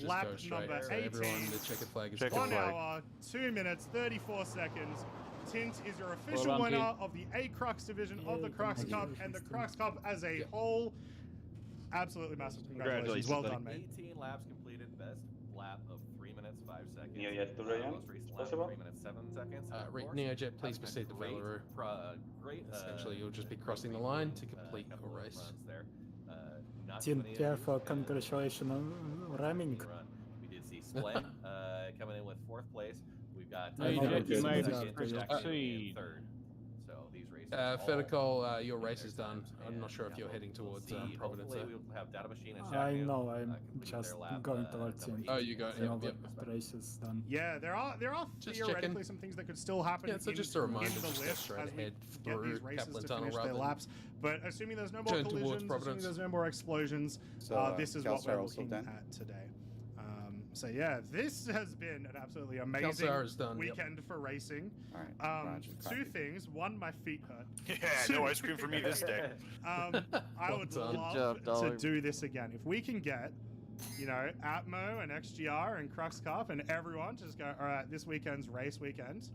Lap number 18. The checkered flag is 1 hour, 2 minutes, 34 seconds. Tint is your official winner of the A Crux division of the Crux Cup and the Crux Cup as a whole. Absolutely massive congratulations. Well done, mate. 18 laps completed, best lap of 3 minutes 5 seconds. Most recent lap 3 minutes 7 seconds. Neojet, please proceed to Valorou. Great. Essentially, you'll just be crossing the line to complete your race. Tint, therefore, congratulations on ramming. We did see Splen coming in with 4th place. We've got you made second, succeed. third. So these races Fedicol, your race is done. I'm not sure if you're heading towards Providence. We'll have Data Machine and I Shaq know, I'm just going towards him. Oh, you got the race is done. Yeah, there are Just theoretically checking. some things that could still happen. Yeah, so just a reminder, into the just go list straight as we ahead get these through races Kaplan to Tunnel finish their rather than laps. But assuming there's no more turn towards collisions, assuming Providence. there's no more explosions, So, this is what we're Calsar also looking done? at today. So yeah, this has been an absolutely amazing Calsar is done, weekend for racing. All right. Roger, Two copy. things. One, my feet hurt. Yeah, no ice cream for me this day. I would love to do this again. If we can get, Atmo and XGR and Crux Cup and everyone just go, all right, this weekend's race weekend.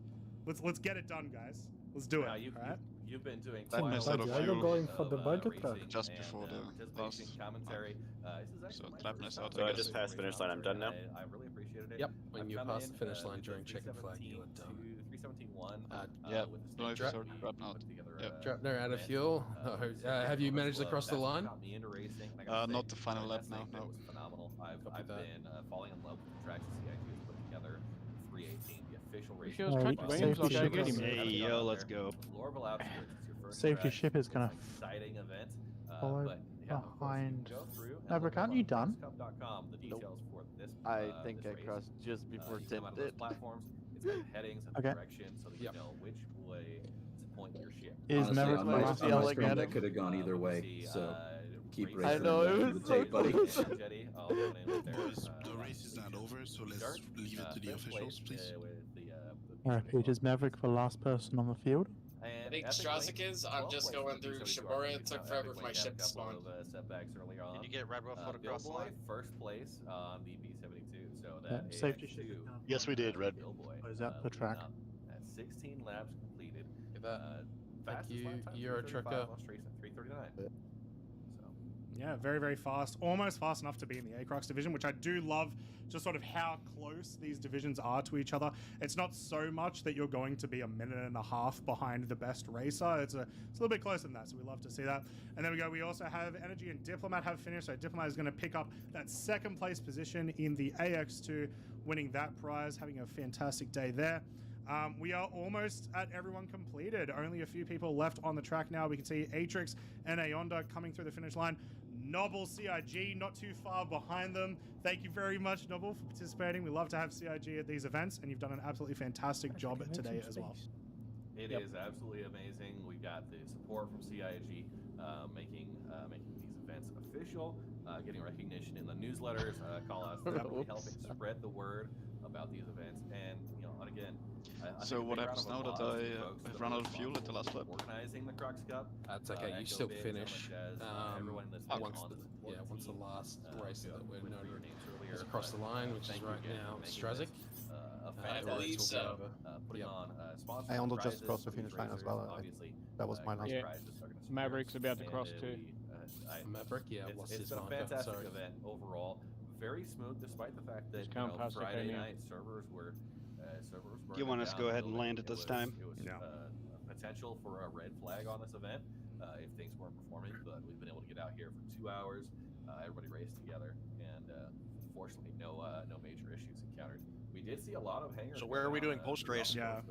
Let's get it done, guys. Let's do it. All right? You've been doing That quite messed a out lot of Are you fuel going for the budget truck? just before the last. commentary. So Trapness out. So I just passed finish line. I'm done now. I really appreciated it. Yep, when you pass the finish line during checkered flag, you are done. 317.1. Yeah, with no, the it's stage sort of we dropped out. put together, Yep. Drapner out of fuel. Have you managed to cross the line? got me into racing. And I gotta Not say, the final lap that now, segment no. was phenomenal. I've Copy that. been falling in love with the tracks that CIG has put together. 318, the official race. She was trying to Safety like ship getting is- me. Hey, yo, let's go. Lorville Outskirts, it's your first Safety track. ship is gonna It's an exciting event. follow But yeah, of course, you behind. can go through and Maverick, look aren't up you on done? crexcup.com the details for this. I think this I race. crossed just before You Tim come out of those did. platforms. It's got headings and Okay. directions, so that you know which way to point your ship. Is Honestly, Maverick on the my- last on my one? screen, that could have gone either way. see, So keep racing racing. I know, it to was the so tape, buddy. close. Jetty, all going in with their, The race is not over, so let's start. leave it to the Fifth officials, place, please. with the Alright, is Maverick the last person on the field? I think Strazik is. I'm just going through Shimura. It took forever for my ship to spawn. Setbacks early on. Did you get Red Wolf across the Billboy, line? first place on the B72. So Yeah, that safety is ship two. is down. Yes, we did, Red. Billboy, Or is that the leading track? up at 16 laps completed. Thank Fastest you, lap time, Euro 3:35, Trucker. Lost race at 3:39. Yeah, very, very fast. Almost fast enough to be in the A-Crux division, which I do love, just sort of how close these divisions are to each other. It's not so much that you're going to be a minute and a half behind the best racer. It's a little bit closer than that, so we love to see that. And then we go, we also have Energy and Diplomat have finished, so Diplomat is going to pick up that second place position in the AX2, winning that prize, having a fantastic day there. We are almost at everyone completed. Only a few people left on the track now. We can see Atrix and Aonda coming through the finish line. Noble CIG not too far behind them. Thank you very much, Noble, for participating. We love to have CIG at these events, and you've done an absolutely fantastic job today as well. It is absolutely amazing. We got the support from CIG, making these events official, getting recognition in the newsletters, call-outs, definitely helping spread the word about these events. And again, I So think a what big happens round now of that applause I to folks have that run are out of fuel at the last responsible lap? for organizing the Crux Cup. That's okay. You Echo still Big, finish. Jazz, everyone that's been Once on the once the team, last race that we're went through noting your names earlier, is across the but line, which is thank you right again now for making Strazik. this, a I fabulous believe so. putting on sponsors I almost prizes just crossed the for these finish line as racers. well. Obviously, That was my last. great Yeah. prizes are gonna support Maverick's us, about to and, cross too. Maverick, yeah, it's what's been his a marker? fantastic Sorry. event overall. Very smooth, despite the fact that Just count past the Friday Kenya. night servers were You want us to go ahead and land it this time? It was No. potential for a red flag on this event if things weren't performing, but we've been able to get out here for 2 hours. Everybody raced together, and fortunately, no major issues encountered. We did see a lot of hangers. So where are we doing post-race? Yeah.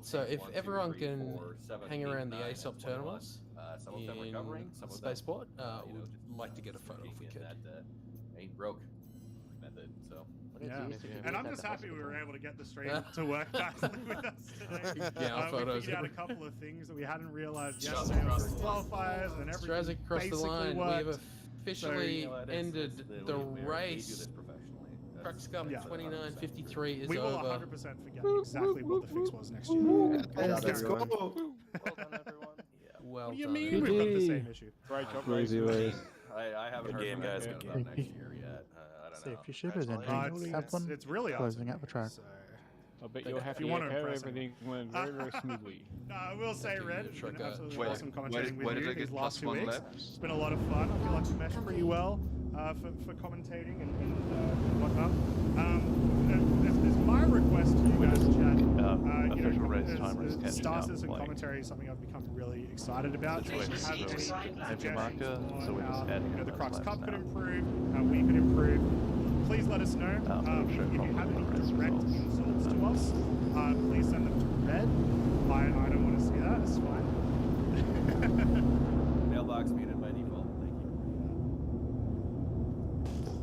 So if everyone can hang around the ASOP terminals some of them recovering, some of them, Spaceport, we'd we'd like to get a photo if we could. That ain't broke method. So Yeah, and I'm just happy we were able to get the stream to work nicely with us today. Yeah, our We photos. figured out a couple of things that we hadn't realized yesterday with the qualifiers and everything. Strazik across the basically line. worked. We have officially So, ended the we do this race. professionally. Crux Cup Yeah. 29:53 is We will over. 100% forget exactly what the fix was next year. Let's go. Well done, everyone. Well What do you done. mean we've got the same issue? Great job, Crazy racing. race. I haven't Good heard game, from guys. anyone Good about game. next year yet. I don't know. Safety ship is ending. Kaplan It's really closing out the track. So, I bet you're If happy you want to how impress him. everything went very, very smoothly. No, I will say, Thank you, Red, it's been Trucker. absolutely Where- awesome where commentating did- with where did you I these get last 2 +1 weeks. laps? It's been a lot of fun. I feel like we meshed pretty well for commentating and whatnot. As my request to you guys, chat, official race timer is catching stasis up, and like, commentary is something I've become really excited about. This way, If you have any so heavy marker, suggestions so we're on just how adding the in Crux those Cup laps could now. improve, how we could improve, please let us know. I'm If sure you probably have the any race direct results. insults to us, please send them to Red. I don't want to see that. It's fine. Mailbox muted by default. Thank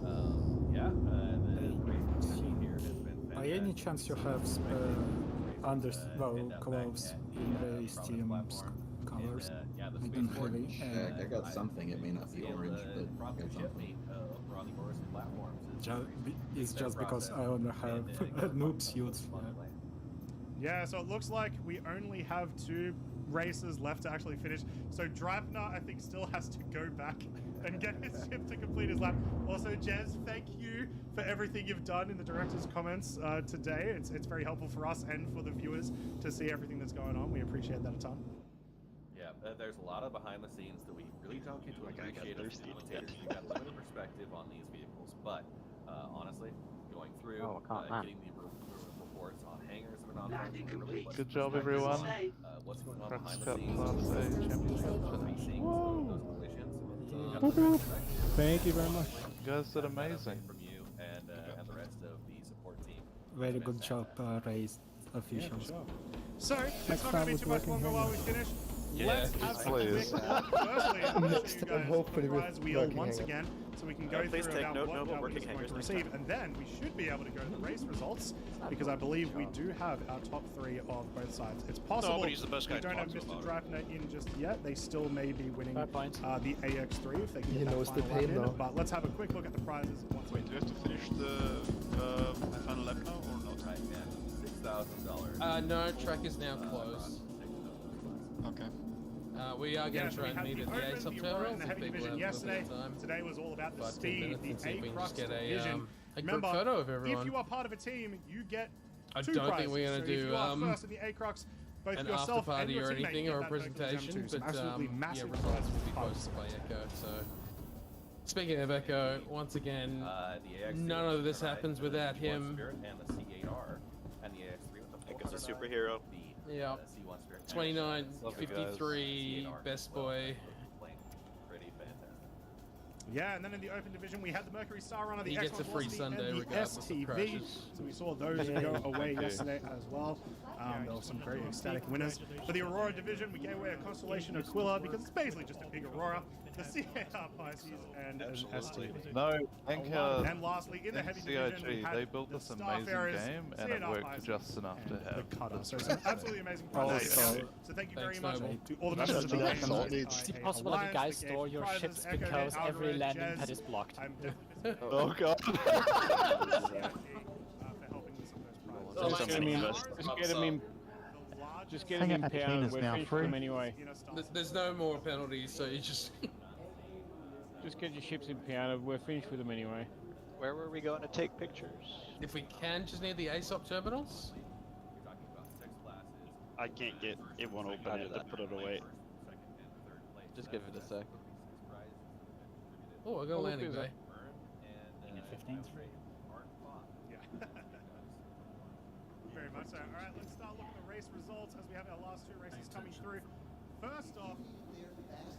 you. Yeah, the racing here has been By any chance you have clothes in race team's colors? yeah, the I don't have it. Heck, I got something. It may not be orange, but I got something. Over on the Orison platforms. It's just because I only have noob suits. Yeah, so it looks like we only have 2 races left to actually finish. So Drapner, I think, still has to go back and get his ship to complete his lap. Also, Jez, thank you for everything you've done in the director's comments today. It's very helpful for us and for the viewers to see everything that's going on. We appreciate that a ton. Yeah, there's a lot of behind the scenes that we really don't get to appreciate as commentators. We've got limited perspective on these vehicles, but honestly, going through, getting the reports on hangars that are not Good job, everyone. What's going on Crux behind the Cup scenes, Class A Championship those collisions. Boop, boop. Thank you very much. You guys did amazing. From you and the rest of the support team. Very good job, race officials. Yeah, so, it's not going to be too much longer while we finish. Let's have a quick please. walk. Firstly, I'm going to show you guys hopefully the with prize wheel working once hangers. again, so we can go Please through take about note, what Noble, we're working going to hangers next receive, time. and then we should be able to go to the race results, because I believe we do have our top 3 of both sides. It's possible but he's the best guy we to don't have talk to Mr. about Drapner in just yet. They still may be winning the 5 points. AX3 if they can He get that knows the final lap pain in. now. But let's have a quick look at the prizes once Wait, do we have to finish the final lap now or not? Right, man. $6,000. No, track is now closed. Okay. We are going to so try we and had meet the at the Open, ASOP the Aurora, terminals and the if Heavy people Division have a yesterday. bit of time. Today was all about the 5-10 speed, minutes the and see if we can A-Crux just get Division. a group Remember, photo of if everyone. you are part of a team, you get I 2 don't prizes. think we're going So to if do you are first in the A-Crux, both an yourself after and party your or teammate anything get or a that Hercules presentation, M2. Some but absolutely yeah, massive results will be prizes. posted by Echo. So, speaking of Echo, once again, The AX3 none of this right, happens the without C1 him. Spirit and the C8R, and the AX3 with the Echo's a 409, superhero. The Yeah. C1 Spirit. 29, Love you guys. 53, best boy. Pretty fantastic. Yeah, and then in the Open Division, we had the Mercury Star Runner, the He gets a X1 free Velocity, Sunday and the regardless of STV. crashes. So we saw those go away yesterday as well. There were some very ecstatic winners. For the Aurora Division, we gave away a Constellation Aquila because it's basically just a big Aurora. The CAR Pisces and an STV. No, thank And lastly, in the thank Heavy Division, we CIG. had They built the this Star amazing Farers, game and it CAR worked Pisces, just enough to and have the Cutter. this So prize. some absolutely amazing prizes. Also, So thank you very thanks, much Noble. to all the Just members of the enough game. knowledge. Is it possible that you guys store your ships because every landing pad is blocked? I'm definitely Oh god. for helping with some of those prizes. So Just mine's get him in- just get him Hang on, impounded. Athena's We're now finished free. with them anyway. There's no more penalties, so you just. Just get your ships impounded. We're finished with them anyway. Where were we going to take pictures? If we can, just near the ASOP terminals. I can't get it won't open it to put it away. Just give it a sec. Oh, I got a landing bay. In 15th. Yeah. Very much so. All right, let's start looking at the race results as we have our last 2 races coming through. First off,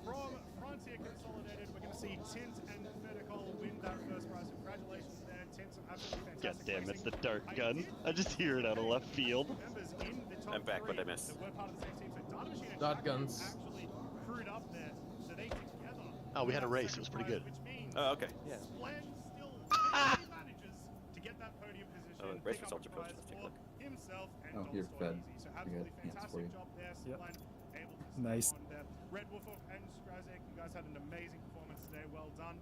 from Frontier Consolidated, we're going to see Tint and Fedicol win that first prize. Congratulations there, Tint. Some absolutely God fantastic damn, it's racing. the dart gun. I just hear it out of left field. Members in the top I'm back, but I 3 missed. that were part of the same team. So Data Machine and Dart Tracker guns. actually crewed up there, so they together. Oh, we had a won that race. It was second pretty good. prize, which means Oh, okay. Splen still barely manages to get that podium position. Oh, race pick up results the are posted. prize Let's take a for look. himself and Oh, Dom here, Fed. Stoyazi. So I got absolutely hands for fantastic you. job there, Yep. Splen. Able to Nice. stay on there. Red Wolf and Skrazek, you guys had an amazing performance today. Well done.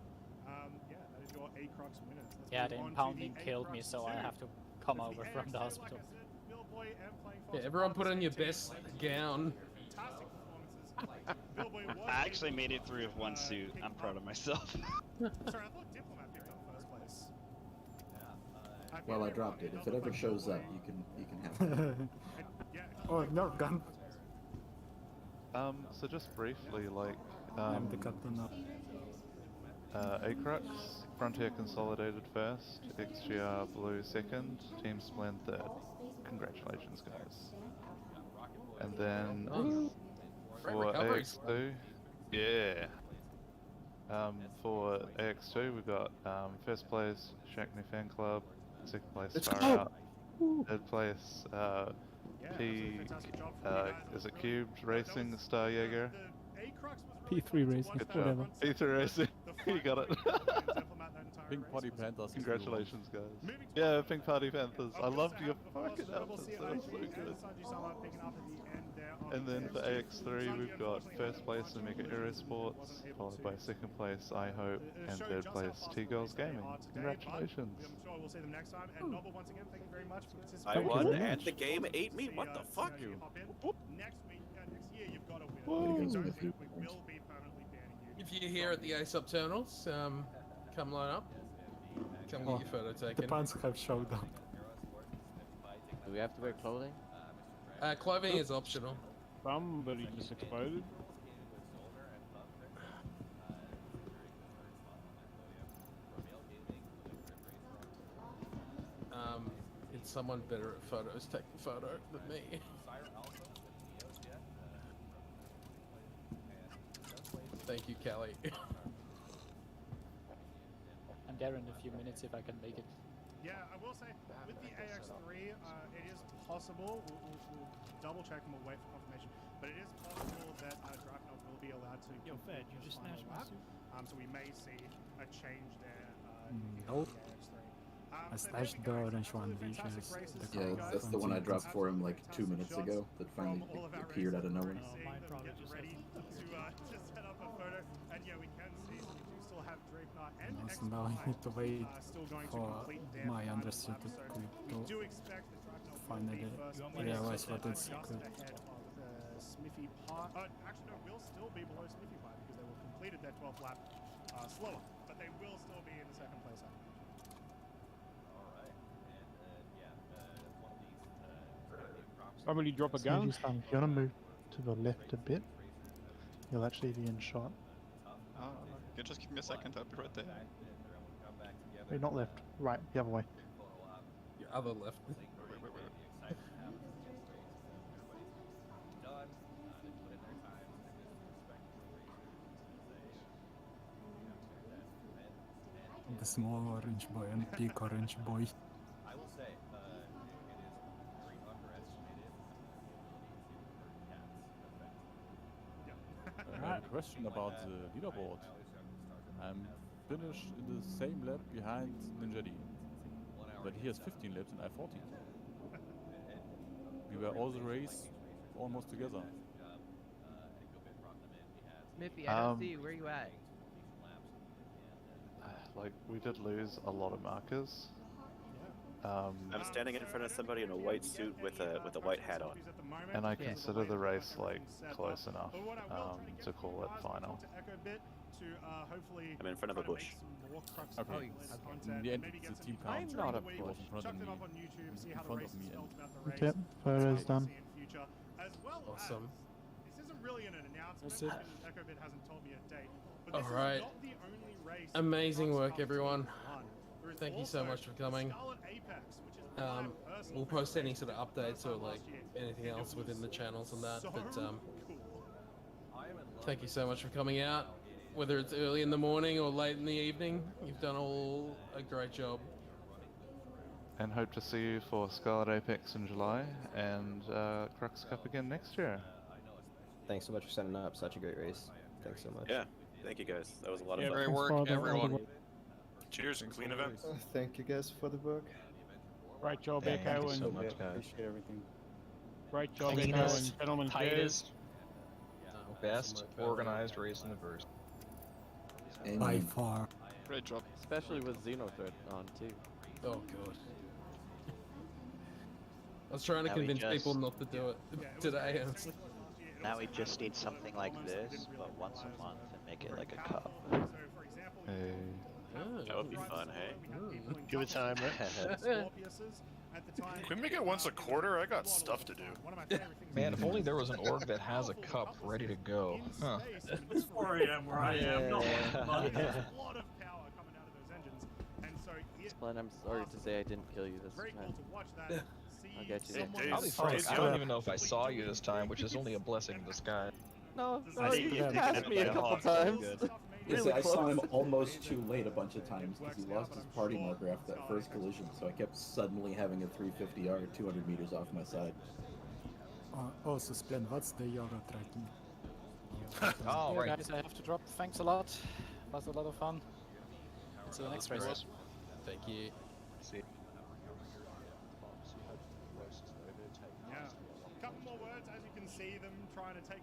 Yeah, that is your A-Crux winners. Let's Yeah, move the on to impounding the killed me, A-Crux so I 2. have to come So over the from the AX2, hospital. like I said, Billboy and Playing Yeah, Fox everyone are put part on of your the same best team. gown. Fantastic performances. Billboy was I actually able made it to, through with one suit. pick I'm proud of up- myself. Sorry, I thought Diplomat picked up first place. Well, I dropped it. If it ever shows up, you can have it. Oh, no gun. So just briefly, like, I'm the captain now. A-Crux, Frontier Consolidated first, XGR Blue second, Team Splen third. Congratulations, guys. And then Great for recovery, AX2, yeah. For AX2, we've got first place Shackney Fan Club, second place Let's Far go! Out, third place P, is it Cubed Racing Star Jaeger? P3 Racing, Good whatever. job. P3 Racing, you got it. Pink Party Panthers. Congratulations, guys. Yeah, Pink Party Panthers. I loved your fucking outfits. They were so good. And then for AX3, we've got first place Omega Aerosports, followed by second place I Hope, and third place T-Girls Gaming. Congratulations. I'm sure we'll see them next time. And Noble, once again, thank you very much for I participating. won, and the game ate me. What the fuck? Next week, next year, you've got to win. Don't think we will be permanently banning you. If you're here at the ASUP terminals, come line up. Come get your photo The taken. pants have showed up. Do we have to wear clothing? Clothing is optional. Somebody just exploded. It's someone better at photos taking photo than me. Thank you, Kelly. I'm there in a few minutes if I can make it. Yeah, I will say, with the AX3, it is possible, we'll double check and we'll wait for confirmation, but it is possible that Drachnov will be allowed to complete you just final snatched my lap. suit. So we may see a change there Nope. in the AX3. I stashed the orange one, because Yeah, that's the one I dropped for him like 2 minutes ago that finally appeared out of nowhere. Ready to set up a photo, and yeah, we can see that we do still have Drachnov and So now I need to wait still going to for complete their my final undersuited lap. clip We to do expect that Drachnov will finally be first place, realize what it's just equipped. ahead of Smithy Pie. Actually, no, will still be below Smithy Pie because they will completed their 12th lap slower, but they will still be in the second place. Somebody drop a So gun. just, if you want to move to the left a bit, you'll actually be in shot. You just give me a second, I'll be right there. Wait, not left, right, the other way. Your other left. The small orange boy and big orange boy. I will say, it is very underestimated I have a question about the leaderboard. I'm finished in the same lap behind Ninja D, but he has 15 laps and I have 14. We were all the race almost together. Smithy, I don't see you. Where you at? Like, we did lose a lot of markers. I'm standing in front of somebody in a white suit with a white hat on. And I consider the race like close enough to call it final. I'm in front of a bush. Okay, in the end, it's the team count. I'm not a He was in front of me. In front of me. And Yep, photo's done. Awesome. This isn't really an announcement because EchoBit hasn't told me a date. But this Alright. is not the only race. Amazing work, everyone. There is Thank you so also much for coming. Scarlet Apex, which is my personal We'll post favorite any sort of updates or like anything else within the channels and that. so But cool. thank you so much for coming out. Whether it's early in the morning or late in the evening, you've done all a great job. And hope to see you for Scarlet Apex in July and Crux Cup again next year. Thanks so much for setting up such a great race. Thanks so much. Yeah, thank you guys. That was a lot of fun. Great work, everyone. Cheers and clean event. Thank you guys for the work. Great job, Thank Echo, you and so much, guys. Appreciate everything. great job, Echo, Cleanest, and gentlemen. tightest, Cheers. best organized race in the verse. By far. Great job. Especially with Xenothread on too. Oh god. I was trying to Now we convince just- people not to do it today. and it's- Now we just need something like this, but once a month and make it like a cup. Hey. That would be fun, hey? Give it time, right? Can we make it once a quarter? I got stuff to do. Man, if only there was an org that has a cup ready to go. Huh. It's 4 a.m. where I am. No, but Glenn, I'm sorry to say I didn't kill you this time. I'll get you next I'll be time. frank, I don't even know if I saw you this time, which is only a blessing in disguise. No, you passed me a couple times. Yeah, see, Really I saw him close. almost too late a bunch of times because he lost his party marker after that first collision, so I kept suddenly having a 350R 200 meters off my side. Also, Splend, what's the Euro tracking? Oh, right. Guys, I have to drop. Thanks a lot. Was a lot of fun. See you next race. Thank you. See you. Yeah. A couple more words, as you can see them trying to take